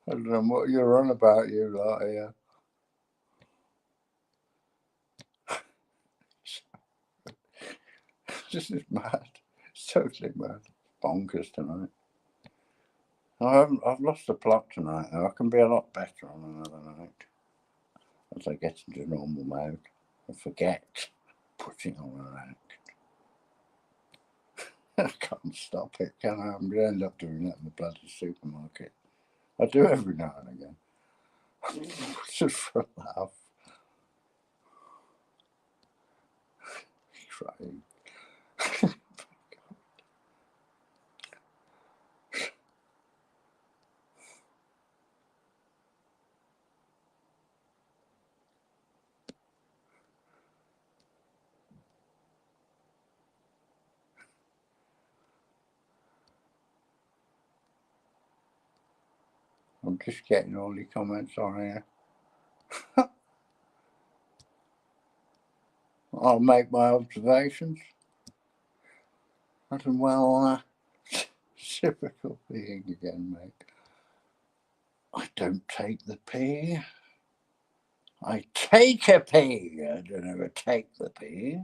I don't know what you're on about, you lot here. This is mad. It's totally mad. Bonkers tonight. I've lost the plot tonight, though. I can be a lot better on another night. As I get into normal mode, I forget putting on an act. I can't stop it, can I? I'm going to end up doing that in the bloody supermarket. I do every now and again. Just for a laugh. Crying. I'm just getting all the comments on here. I'll make my observations. Nothing well on a typical being again, mate. I don't take the pee. I take a pee. I don't ever take the pee.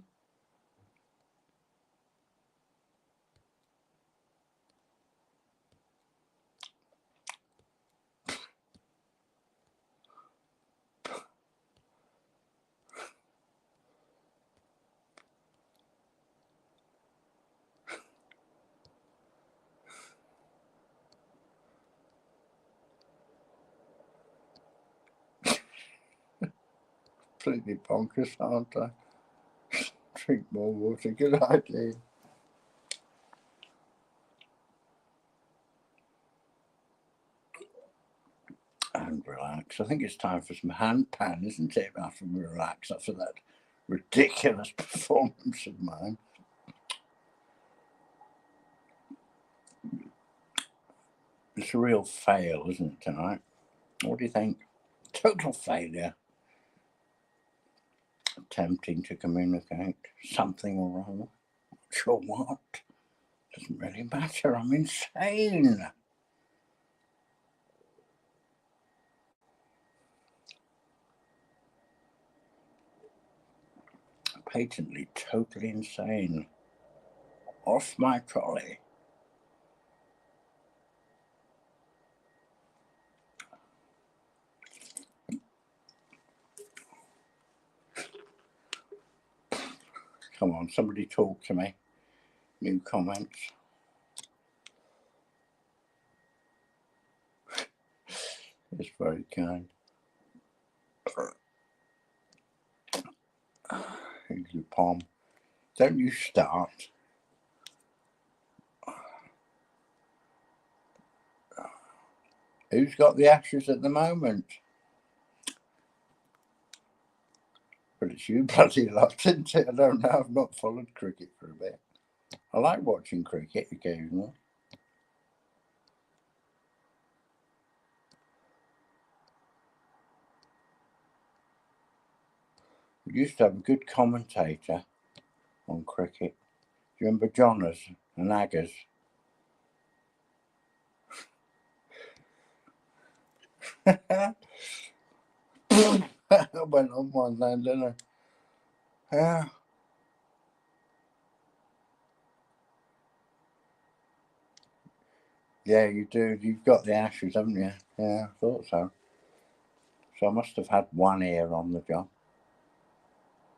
Completely bonkers, aren't I? Drink more water. Good idea. And relax. I think it's time for some handpan, isn't it? After we relax after that ridiculous performance of mine. It's a real fail, isn't it, tonight? What do you think? Total failure. Attempting to communicate something or other. Not sure what. Doesn't really matter. I'm insane. Patently, totally insane. Off my trolley. Come on, somebody talk to me. New comments. It's very kind. Here's your palm. Don't you start. Who's got the Ashes at the moment? But it's you bloody lot, isn't it? I don't know. I've not followed cricket for a bit. I like watching cricket occasionally. We used to have a good commentator on cricket. Do you remember Johners and Aggers? I went on one then, didn't I? Yeah. Yeah, you do. You've got the Ashes, haven't you? Yeah, I thought so. So I must have had one ear on the job,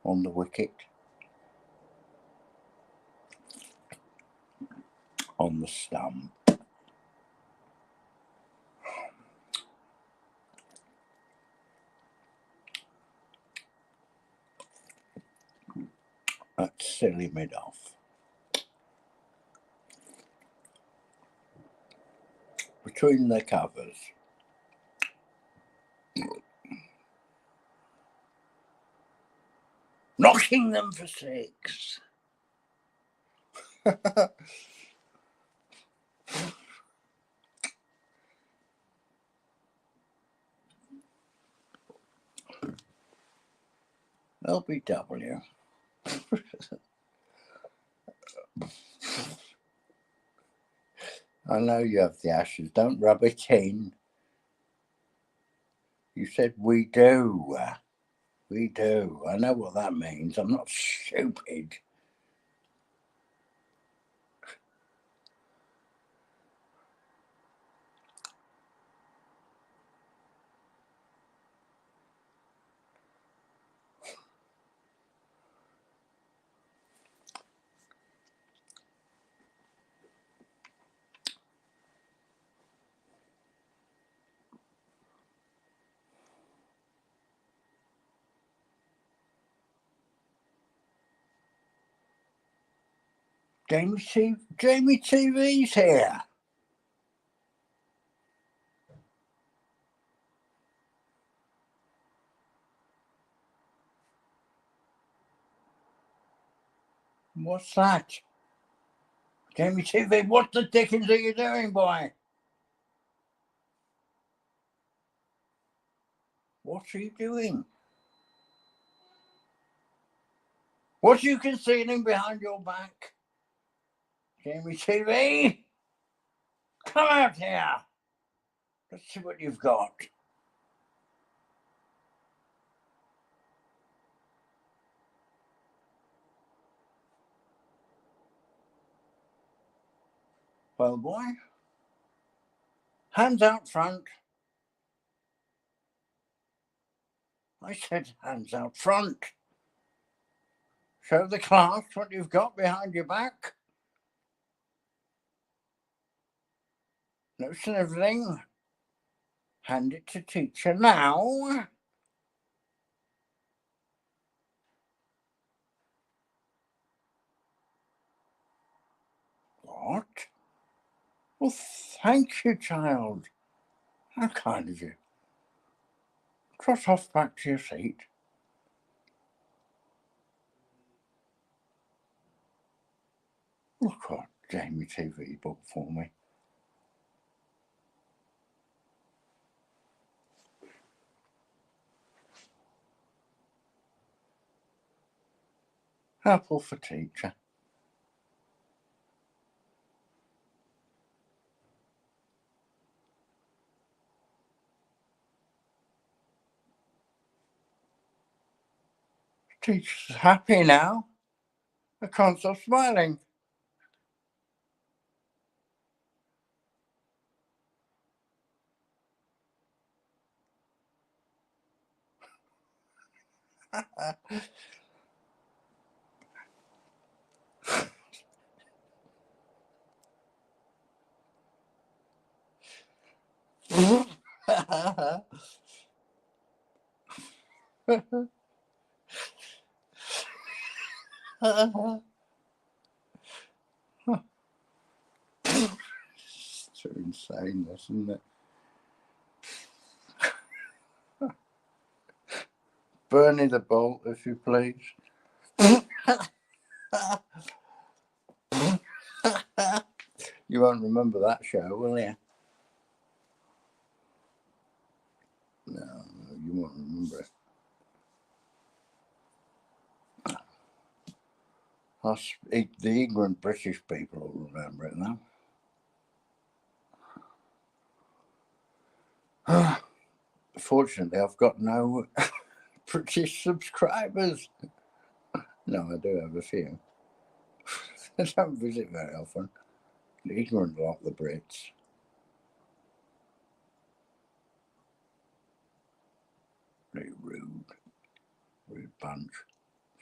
on the wicket, on the stump. That's silly mid-off. Between the covers. Knocking them for six. LBW. I know you have the Ashes. Don't rub it in. You said we do. We do. I know what that means. I'm not stupid. Jamie TV's here. What's that? Jamie TV, what the dickens are you doing, boy? What are you doing? What are you concealing behind your back? Jamie TV? Come out here. Let's see what you've got. Well, boy, hands out front. I said hands out front. Show the class what you've got behind your back. No snivelling. Hand it to teacher now. What? Well, thank you, child. How kind of you. Trot off back to your seat. Look what Jamie TV booked for me. Apple for teacher. Teacher's happy now. I can't stop smiling. It's too insane, isn't it? Bernie the Bolt, if you please. You won't remember that show, will you? No, you won't remember it. The ignorant British people will remember it now. Fortunately, I've got no British subscribers. No, I do have a few. I don't visit very often. The ignorant lot, the Brits. Very rude bunch.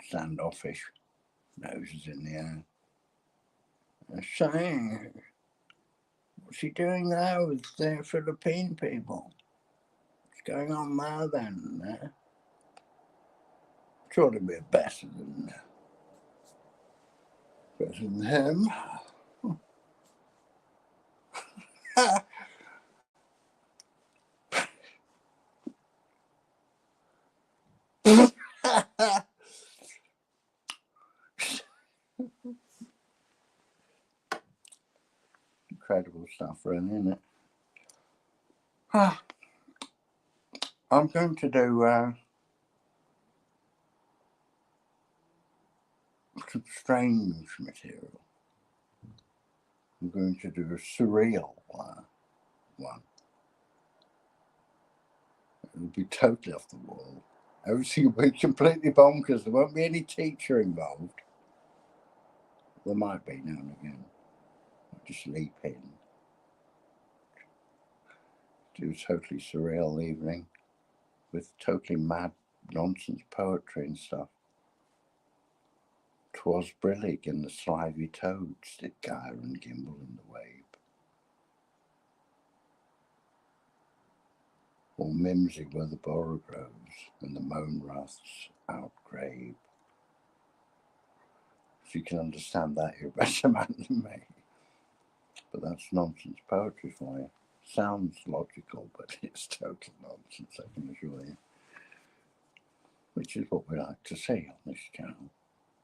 Standoffish. Noses in the air. They're saying, what's he doing there with the Philippine people? What's going on there then? Sure to be better than him. Incredible stuff, really, isn't it? I'm going to do some strange material. I'm going to do a surreal one. It'll be totally off the wall. Everything will be completely bonkers. There won't be any teacher involved. There might be now and again. I'll just leap in. Do a totally surreal evening with totally mad nonsense poetry and stuff. 'Twas brillig and the slithy toads did gyre and gimble in the wabe. Or mimsy where the borrow grows and the moan wraths outgrabe. If you can understand that, you're a better man than me. But that's nonsense poetry for you. Sounds logical, but it's total nonsense, I can assure you. Which is what we like to see on this channel.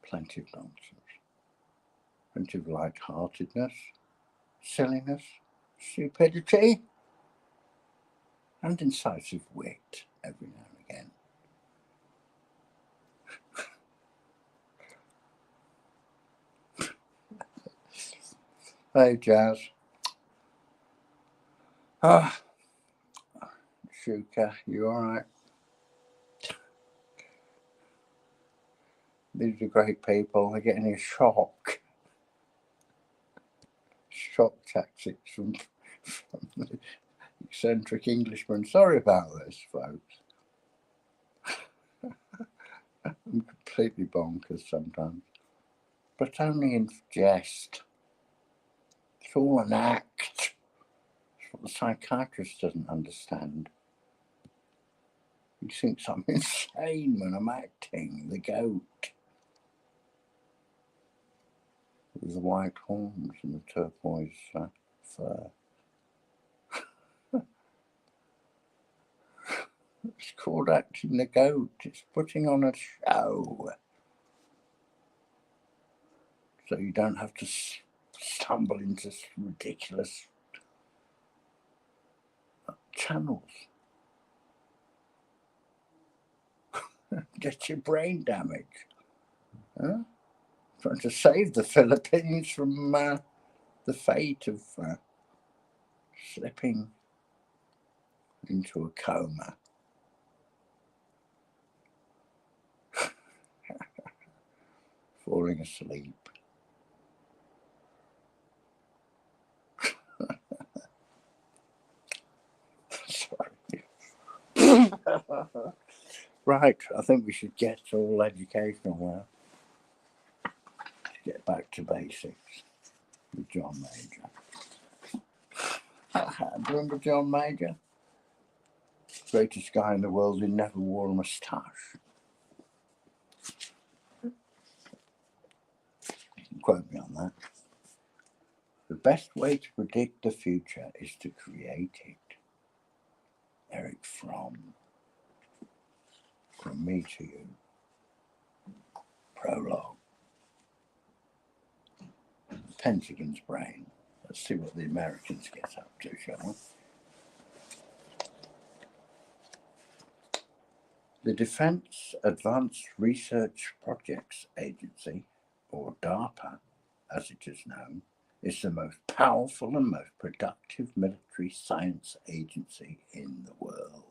Plenty of nonsense. Plenty of light-heartedness, silliness, stupidity, and incisive wit every now and again. Hey, Jazz. Shuka, you alright? These are great people. They're getting a shock. shock tactics from the eccentric Englishman. Sorry about this, folks. I'm completely bonkers sometimes, but only in jest. It's all an act. It's what the psychiatrist doesn't understand. He thinks I'm insane when I'm acting the goat with the white horns and the turquoise fur. It's called acting the goat. It's putting on a show. So you don't have to stumble into ridiculous channels. Get your brain damage. Huh? Trying to save the Philippines from the fate of slipping into a coma. Falling asleep. Sorry. Right, I think we should get all educational now. Get back to basics with John Major. Remember John Major? Greatest guy in the world who never wore a moustache. Quote me on that. The best way to predict the future is to create it. Eric Fromm. From me to you. Prologue. Pentagon's brain. Let's see what the Americans get up to, shall we? The Defense Advanced Research Projects Agency, or DARPA, as it is known, is the most powerful and most productive military science agency in the world.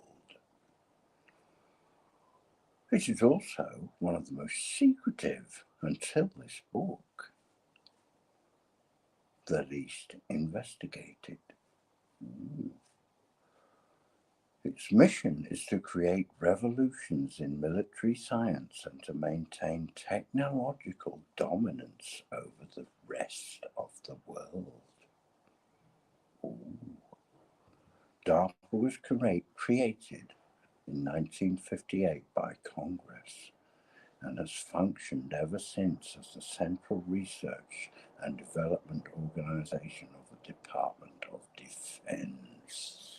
It is also one of the most secretive until this book, the least investigated. Its mission is to create revolutions in military science and to maintain technological dominance over the rest of the world. DARPA was created in 1958 by Congress and has functioned ever since as the central research and development organization of the Department of Defense.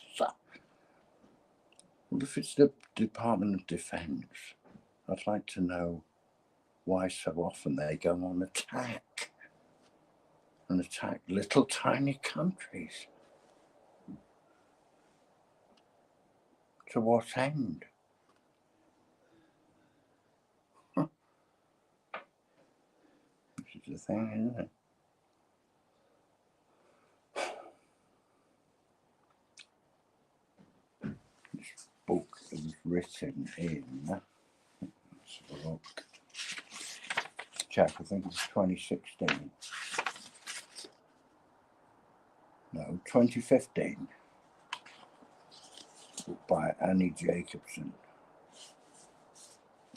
Well, if it's the Department of Defense, I'd like to know why so often they go on attack and attack little tiny countries. To what end? This is the thing, isn't it? This book was written in, let's have a look, Jack, I think it's 2016. No, 2015. Book by Annie Jacobson.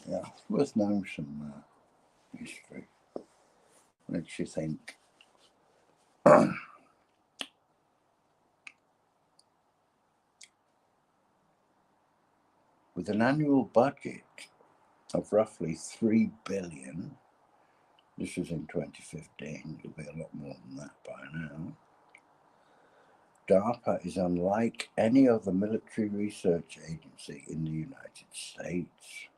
Yeah, worth knowing some history. Makes you think. With an annual budget of roughly $3 billion, this was in 2015, it'll be a lot more than that by now. DARPA is unlike any other military research agency in the United States.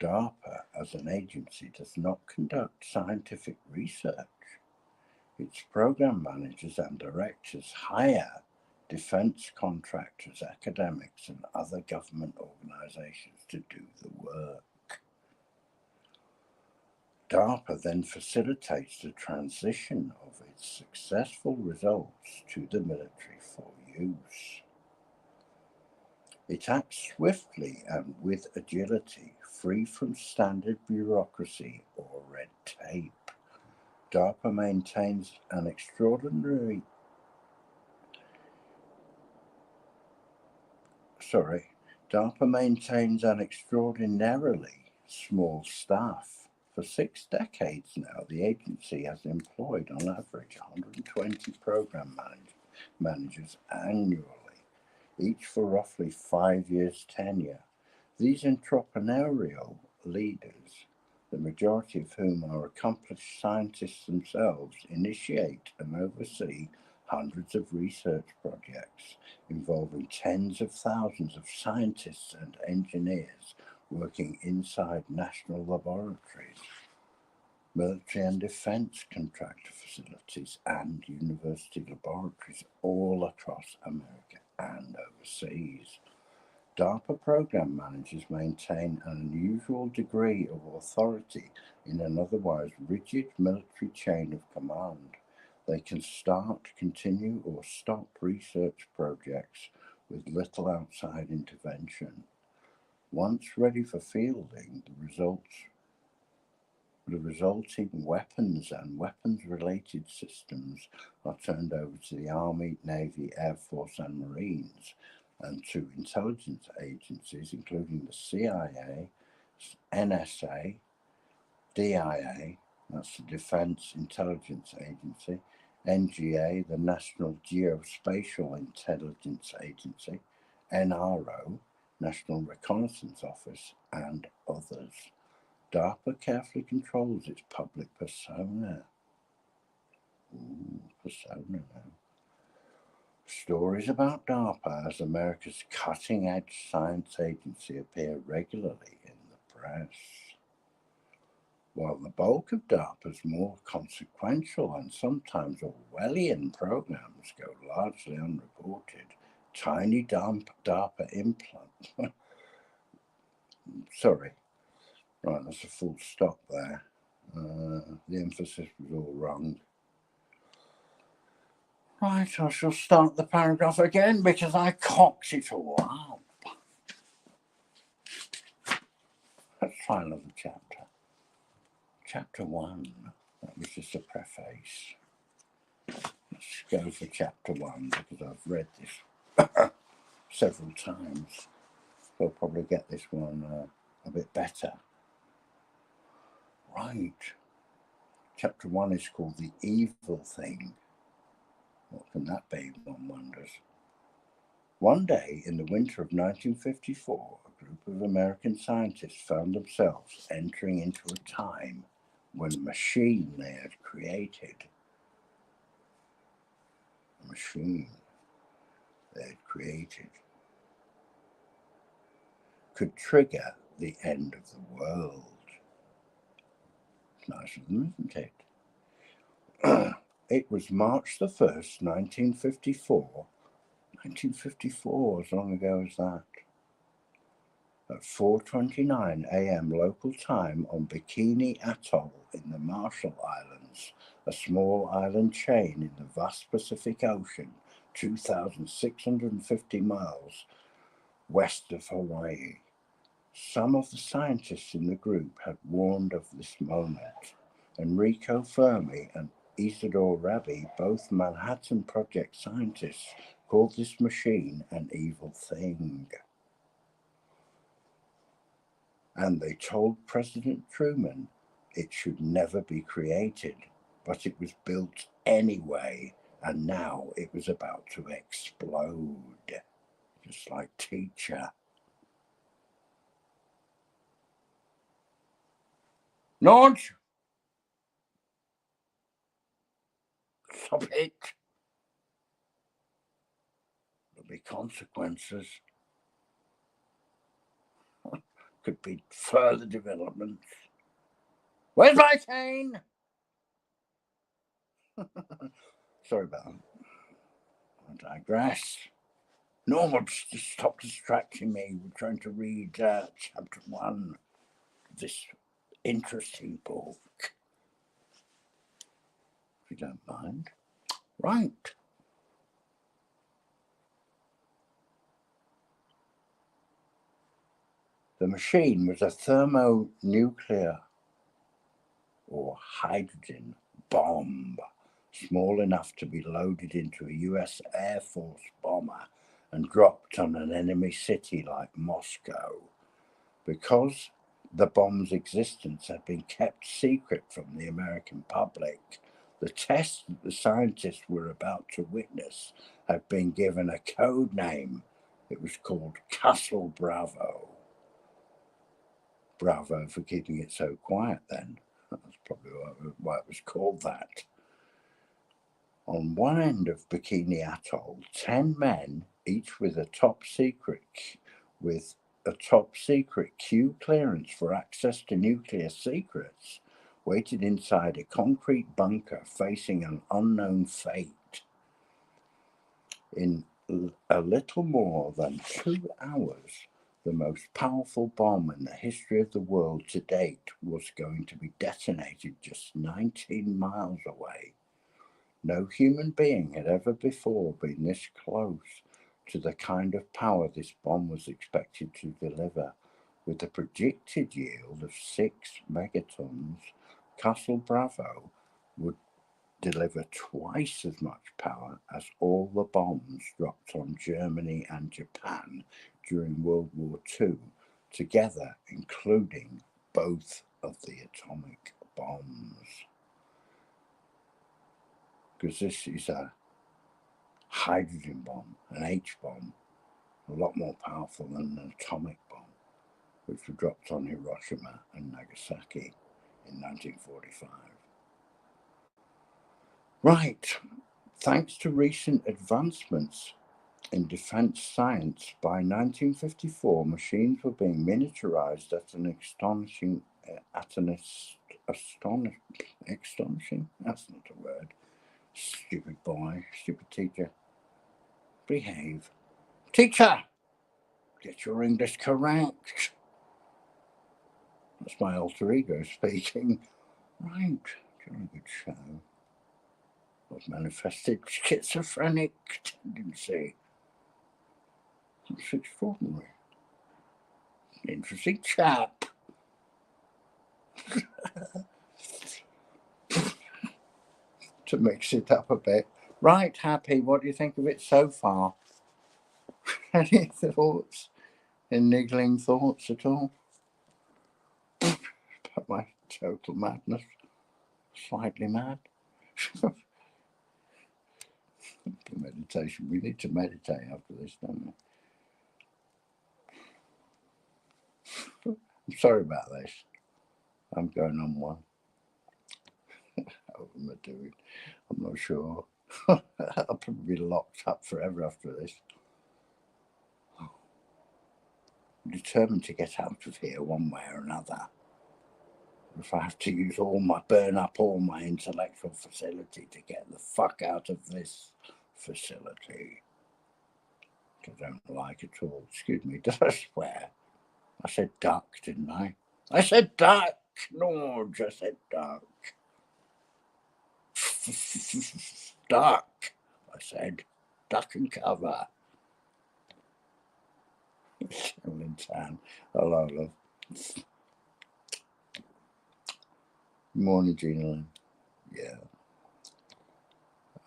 DARPA, as an agency, does not conduct scientific research. Its program managers and directors hire defense contractors, academics, and other government organizations to do the work. DARPA then facilitates the transition of its successful results to the military for use. It acts swiftly and with agility, free from standard bureaucracy or red tape. DARPA maintains an extraordinarily small staff. For 6 decades now, the agency has employed on average 120 program managers annually, each for roughly 5 years tenure. These entrepreneurial leaders, the majority of whom are accomplished scientists themselves, initiate and oversee hundreds of research projects involving tens of thousands of scientists and engineers working inside national laboratories, military and defense contractor facilities, and university laboratories all across America and overseas. DARPA program managers maintain an unusual degree of authority in an otherwise rigid military chain of command. They can start, continue, or stop research projects with little outside intervention. Once ready for fielding, the resulting weapons and weapons-related systems are turned over to the Army, Navy, Air Force, and Marines, and to intelligence agencies including the CIA, NSA, DIA, that's the Defense Intelligence Agency, NGA, the National Geospatial Intelligence Agency, NRO, National Reconnaissance Office, and others. DARPA carefully controls its public persona. Persona now. Stories about DARPA as America's cutting-edge science agency appear regularly in the press. While the bulk of DARPA's more consequential and sometimes Orwellian programs go largely unreported, tiny DARPA implants. Sorry, right, that's a full stop there. The emphasis was all wrong. Right, I shall start the paragraph again because I cocked it all up. Let's try another chapter. Chapter 1. That was just a preface. Let's go for chapter 1 because I've read this several times. So I'll probably get this one a bit better. Right. Chapter 1 is called The Evil Thing. What can that be, one wonders? One day in the winter of 1954, a group of American scientists found themselves entering into a time when a machine they had created, could trigger the end of the world. It's nice of them, isn't it? It was March the 1st, 1954. 1954, as long ago as that. At 4:29 a.m. local time on Bikini Atoll in the Marshall Islands, a small island chain in the vast Pacific Ocean, 2,650 miles west of Hawaii. Some of the scientists in the group had warned of this moment. Enrico Fermi and Isidore Rabi, both Manhattan Project scientists, called this machine an evil thing. And they told President Truman it should never be created, but it was built anyway, and now it was about to explode, just like Teacher. Launch! Stop it! There'll be consequences. Could be further developments. Where's my cane? Sorry about that. I digress. Norma, just stop distracting me. We're trying to read chapter 1 of this interesting book. If you don't mind. Right. The machine was a thermonuclear or hydrogen bomb, small enough to be loaded into a US Air Force bomber and dropped on an enemy city like Moscow. Because the bomb's existence had been kept secret from the American public, the test that the scientists were about to witness had been given a code name. It was called Castle Bravo. Bravo for keeping it so quiet then. That's probably why it was called that. On one end of Bikini Atoll, 10 men, each with a top secret Q clearance for access to nuclear secrets, waited inside a concrete bunker facing an unknown fate. In a little more than 2 hours, the most powerful bomb in the history of the world to date was going to be detonated just 19 miles away. No human being had ever before been this close to the kind of power this bomb was expected to deliver. With a projected yield of 6 megatons, Castle Bravo would deliver twice as much power as all the bombs dropped on Germany and Japan during World War II, together, including both of the atomic bombs. Because this is a hydrogen bomb, an H bomb, a lot more powerful than an atomic bomb, which was dropped on Hiroshima and Nagasaki in 1945. Right, thanks to recent advancements in defense science, by 1954, machines were being miniaturized at an astonishing, that's not a word. Stupid boy, stupid teacher. Behave. Teacher, get your English correct. That's my alter ego speaking. Right, jolly good show. Of manifested schizophrenic tendency. That's extraordinary. Interesting chap. To mix it up a bit. Right, Happy, what do you think of it so far? Any thoughts? Niggling thoughts at all? About my total madness? Slightly mad? Meditation. We need to meditate after this, don't we? I'm sorry about this. I'm going on one. How am I doing? I'm not sure. I'll probably be locked up forever after this. I'm determined to get out of here one way or another. If I have to burn up all my intellectual facility to get the fuck out of this facility. I don't like at all. Excuse me, did I swear? I said duck, didn't I? I said duck! No, just said duck. Duck, I said. Duck and cover. In town. Hello, love. Morning, Gina. Yeah.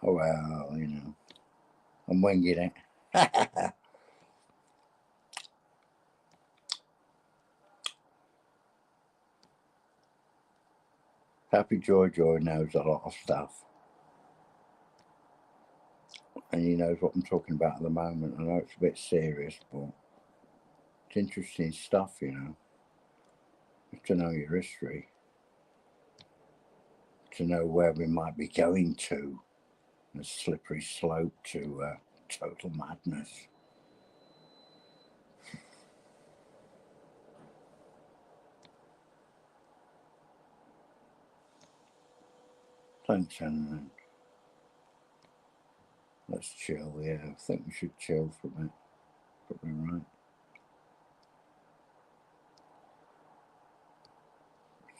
Oh, well, I'm winging it. Happy Joy knows a lot of stuff. And he knows what I'm talking about at the moment. I know it's a bit serious, but it's interesting stuff, You have to know your history. To know where we might be going to. A slippery slope to total madness. Thanks, Henry. Let's chill, yeah. I think we should chill for a bit. Probably right.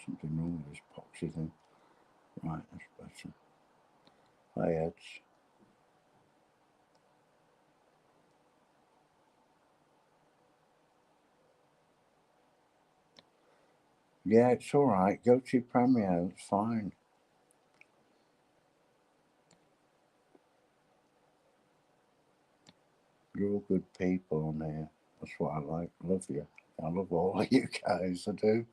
Something wrong with this poxy thing. Right, that's better. Hi, Eds. Yeah, it's all right. Go to Premiere. It's fine. You're all good people on here. That's what I like. Love you. I love all of you guys. I do.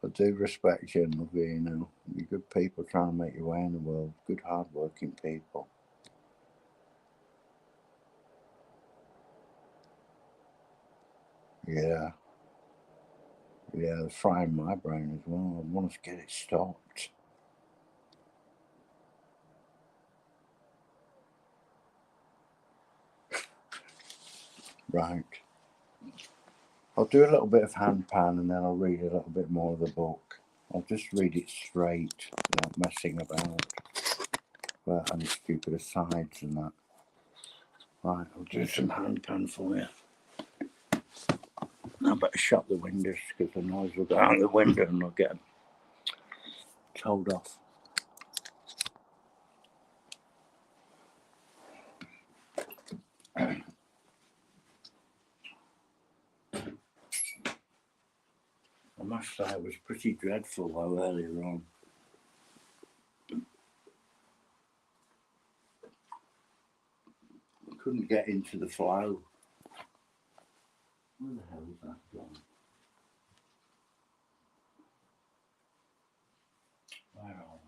I do respect you and love you, you know. You're good people trying to make your way in the world. Good, hard-working people. Yeah. Yeah, they're frying my brain as well. I want to get it stopped. Right. I'll do a little bit of handpan and then I'll read a little bit more of the book. I'll just read it straight without messing about. Without any stupid asides and that. Right, I'll do some handpan for you. I better shut the windows because the noise will go out the window and I'll get told off. I must say it was pretty dreadful though earlier on. I couldn't get into the flow. Where the hell is that gone? Where are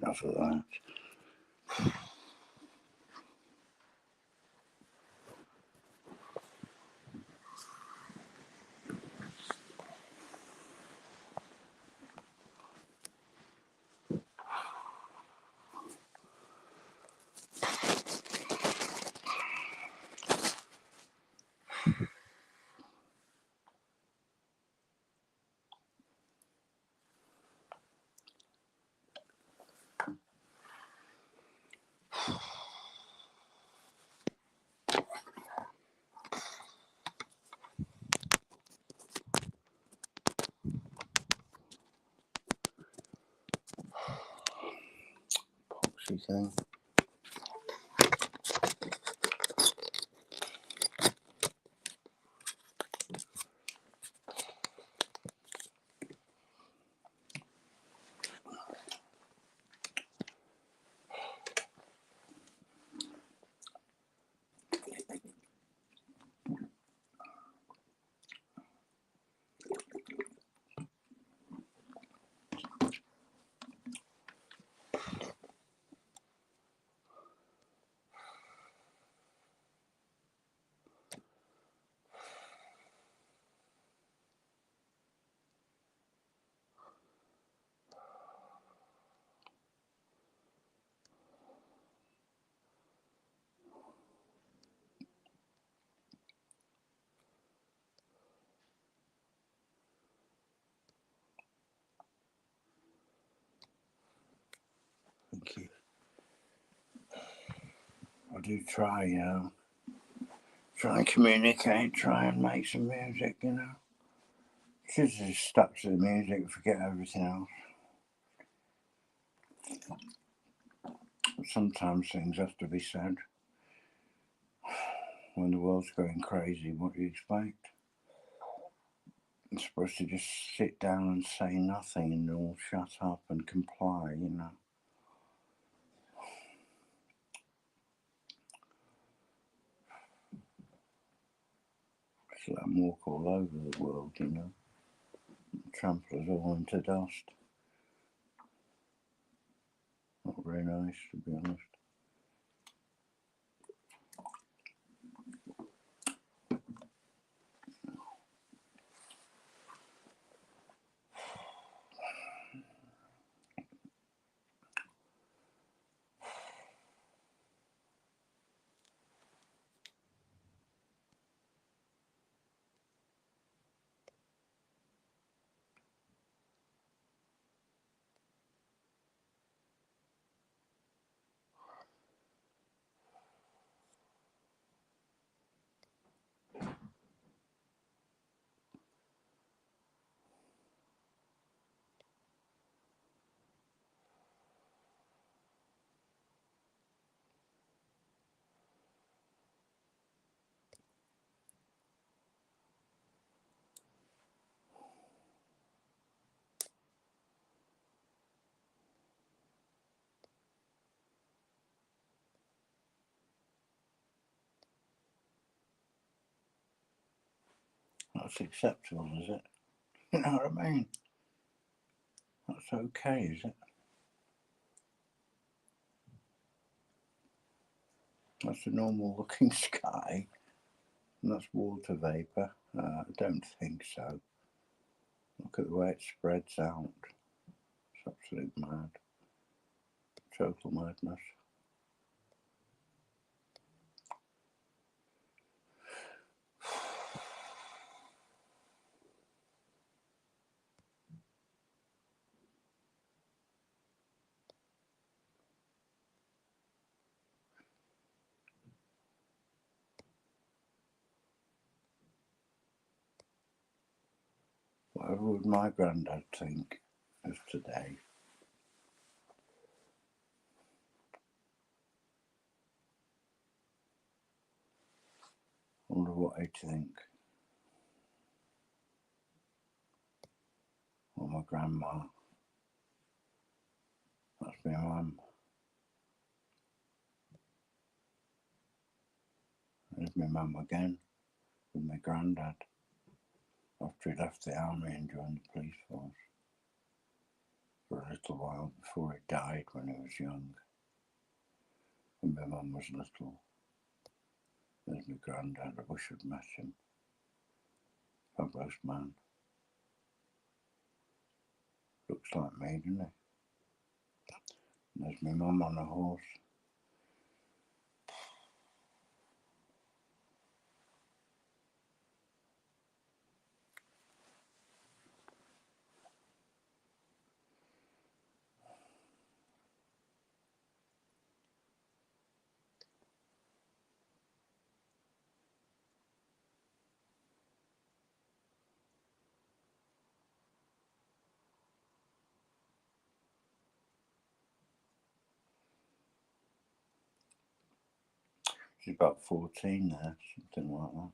enough of that. Epoxy thing. Thank you. I do try, try and communicate, try and make some music, Should just stuck to the music and forget everything else. Sometimes things have to be said. When the world's going crazy, what do you expect? You're supposed to just sit down and say nothing and all shut up and comply, Just let them walk all over the world, Trample us all into dust. Not very nice, to be honest. That's acceptable, is it? You know what I mean? That's okay, is it? That's a normal looking sky. And that's water vapour. I don't think so. Look at the way it spreads out. It's absolute mad. Total madness. Whatever would my granddad think of today? I wonder what he'd think. Or my grandma. That's my mum. There's my mum again with my granddad after he left the army and joined the police force for a little while before he died when he was young. When my mum was little, there's my granddad. I wish I'd met him. Fabulous man. Looks like me, doesn't he? There's my mum on a horse. She's about 14 there, something like that.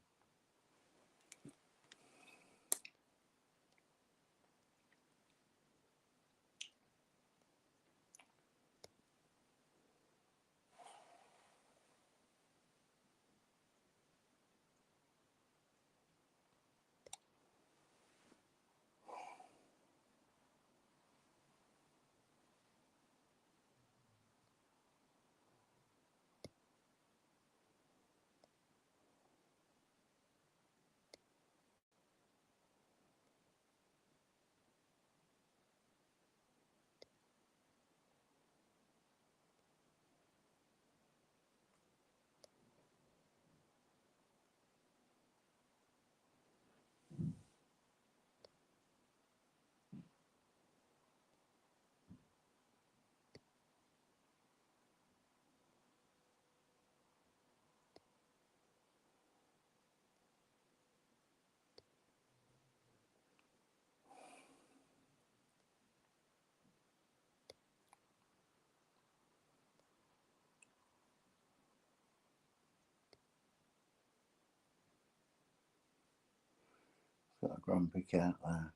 Got a grumpy cat there.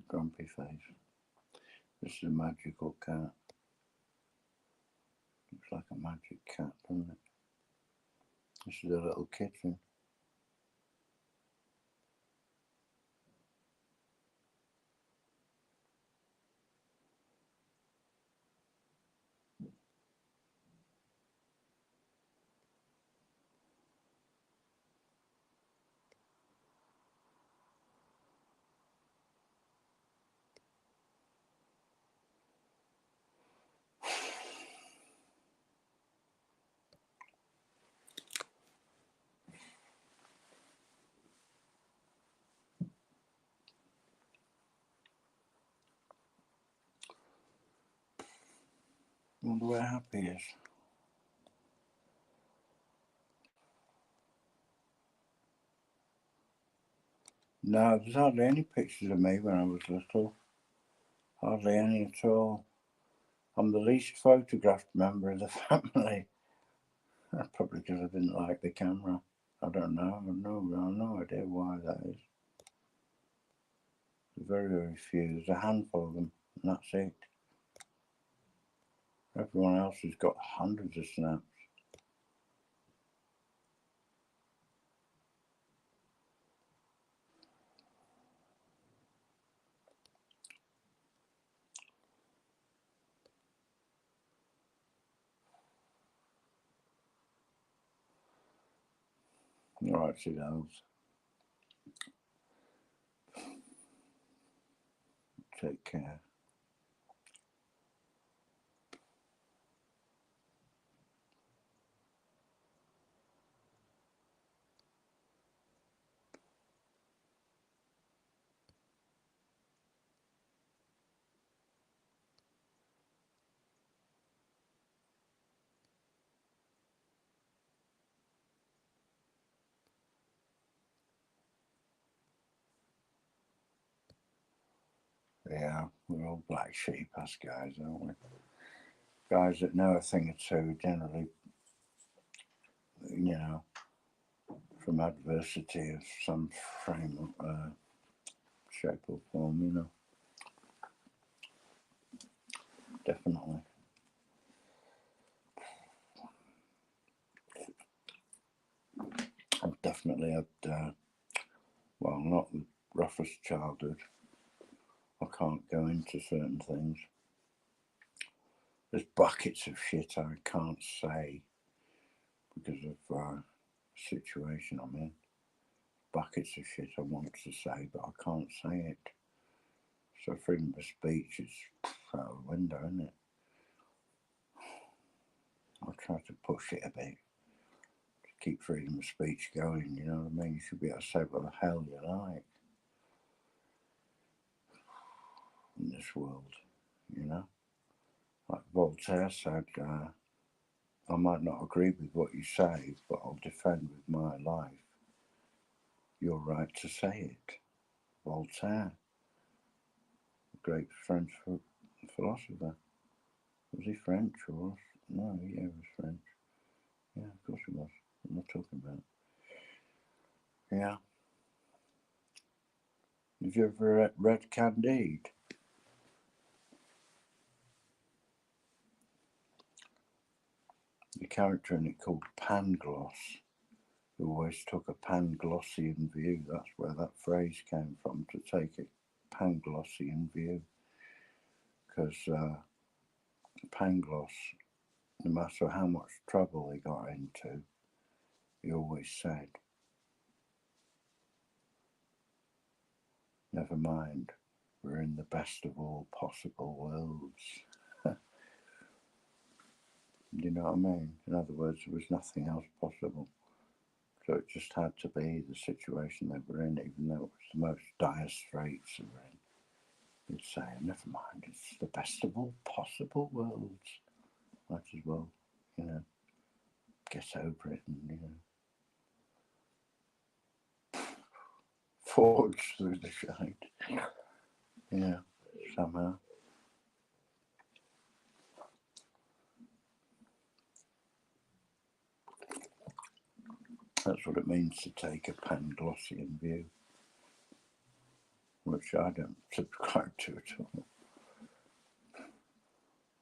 Grumpy face. This is a magical cat. Looks like a magic cat, doesn't it? This is a little kitten. Wonder where Happy is. No, there's hardly any pictures of me when I was little. Hardly any at all. I'm the least photographed member of the family. Probably because I didn't like the camera. I don't know. I've no idea why that is. Very, very few. There's a handful of them, and that's it. Everyone else has got hundreds of snaps. Right, see those. Take care. Yeah, we're all black sheep, us guys, aren't we? Guys that know a thing or two generally, you know, from adversity of some frame, shape or form, you know. Definitely. I've definitely had, well, not the roughest childhood, I can't go into certain things. There's buckets of shit I can't say because of the situation I'm in. Buckets of shit I want to say, but I can't say it. So freedom of speech is out the window, isn't it? I try to push it a bit to keep freedom of speech going, you know what I mean? You should be able to say what the hell you like in this world, you know? Like Voltaire said, I might not agree with what you say, but I'll defend with my life your right to say it. Voltaire, great French philosopher. Was he French or? No, yeah, he was French. Yeah, of course he was. I'm not talking about. Yeah. Have you ever read Candide? The character in it called Pangloss, who always took a Panglossian view. That's where that phrase came from, to take a Panglossian view. Because Pangloss, no matter how much trouble he got into, he always said, never mind, we're in the best of all possible worlds. You know what I mean? In other words, there was nothing else possible. So it just had to be the situation they were in, even though it was the most dire straits they were in. He'd say, never mind, it's the best of all possible worlds. Might as well, you know, get over it and, you know, forge through the shade. Yeah, somehow. That's what it means to take a Panglossian view, which I don't subscribe to at all.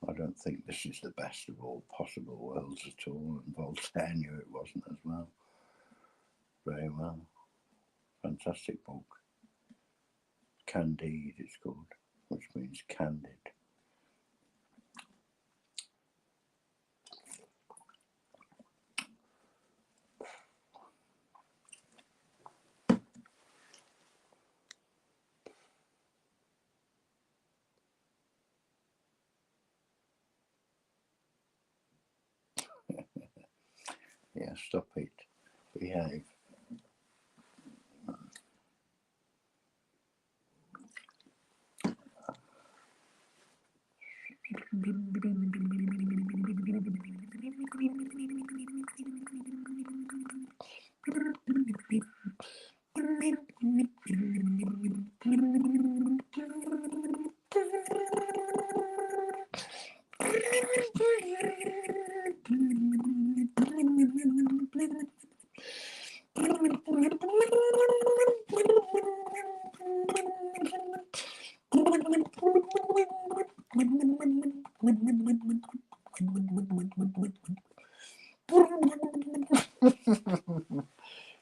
I don't think this is the best of all possible worlds at all, and Voltaire knew it wasn't as well. Very well. Fantastic book. Candide it's called, which means candid. Yeah, stop it. Behave.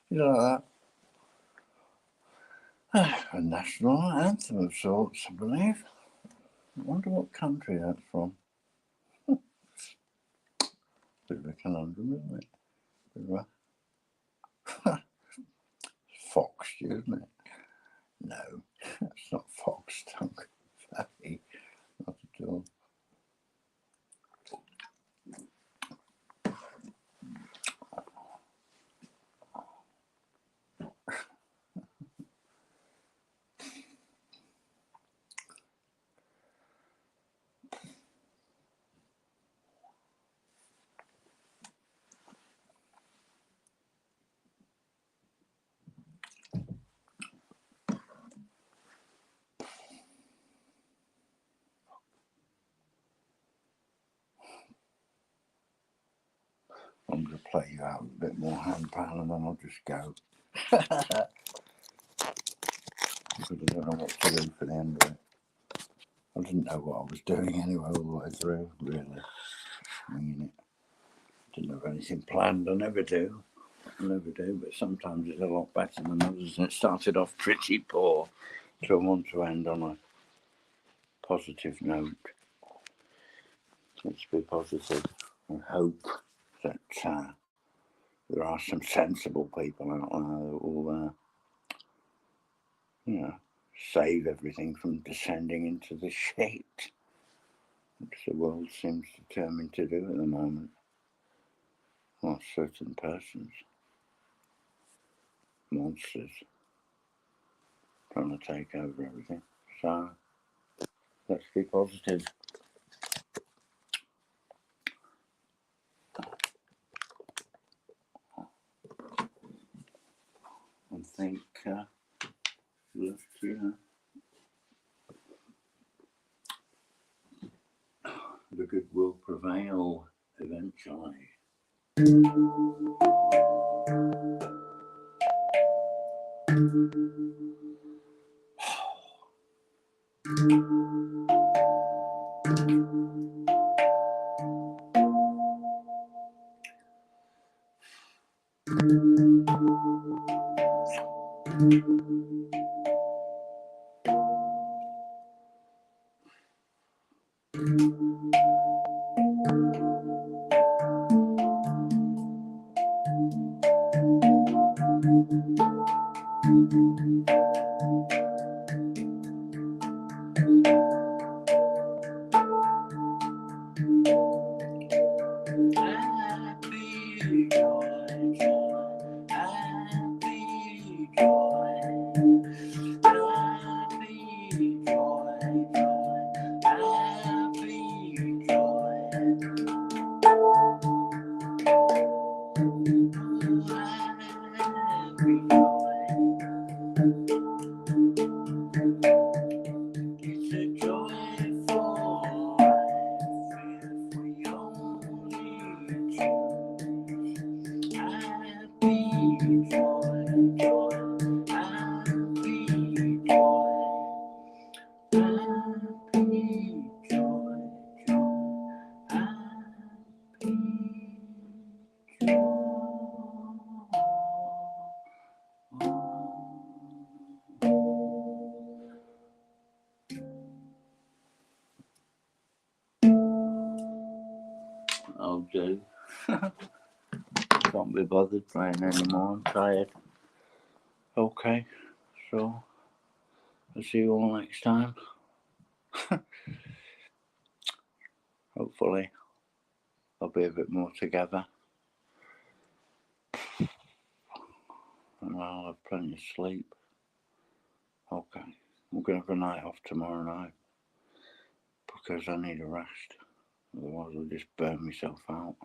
You know that? A national anthem of sorts, I believe. I wonder what country that's from. Bit of a conundrum, isn't it? Bit of a fox, isn't it? No, that's not fox tongue. Fatty, not at all. I'm going to play you out a bit more handpan and then I'll just go. Because I don't know what to do for the end of it. I didn't know what I was doing anyway all the way through, really. Winging it. Didn't have anything planned, I never do. But sometimes it's a lot better than others, and it started off pretty poor, so I want to end on positive note. Let's be positive and hope that there are some sensible people out there that will, save everything from descending into the shit which the world seems determined to do at the moment. Or certain persons, monsters, trying to take over everything. So, let's be positive. And think that, the good will prevail eventually. I'll do. Can't be bothered playing anymore. I'm tired. Okay, so I'll see you all next time. Hopefully, I'll be a bit more together. And I'll have plenty of sleep. Okay, I'm going to have a night off tomorrow night because I need a rest. Otherwise, I'll just burn myself out.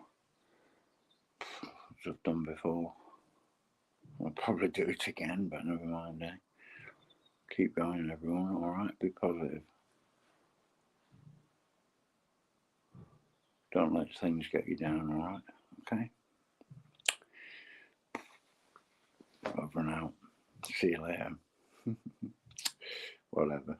As I've done before. I'll probably do it again, but never mind. Keep going, everyone. Alright, be positive. Don't let things get you down, alright? Okay? Over and out. See you later. Whatever.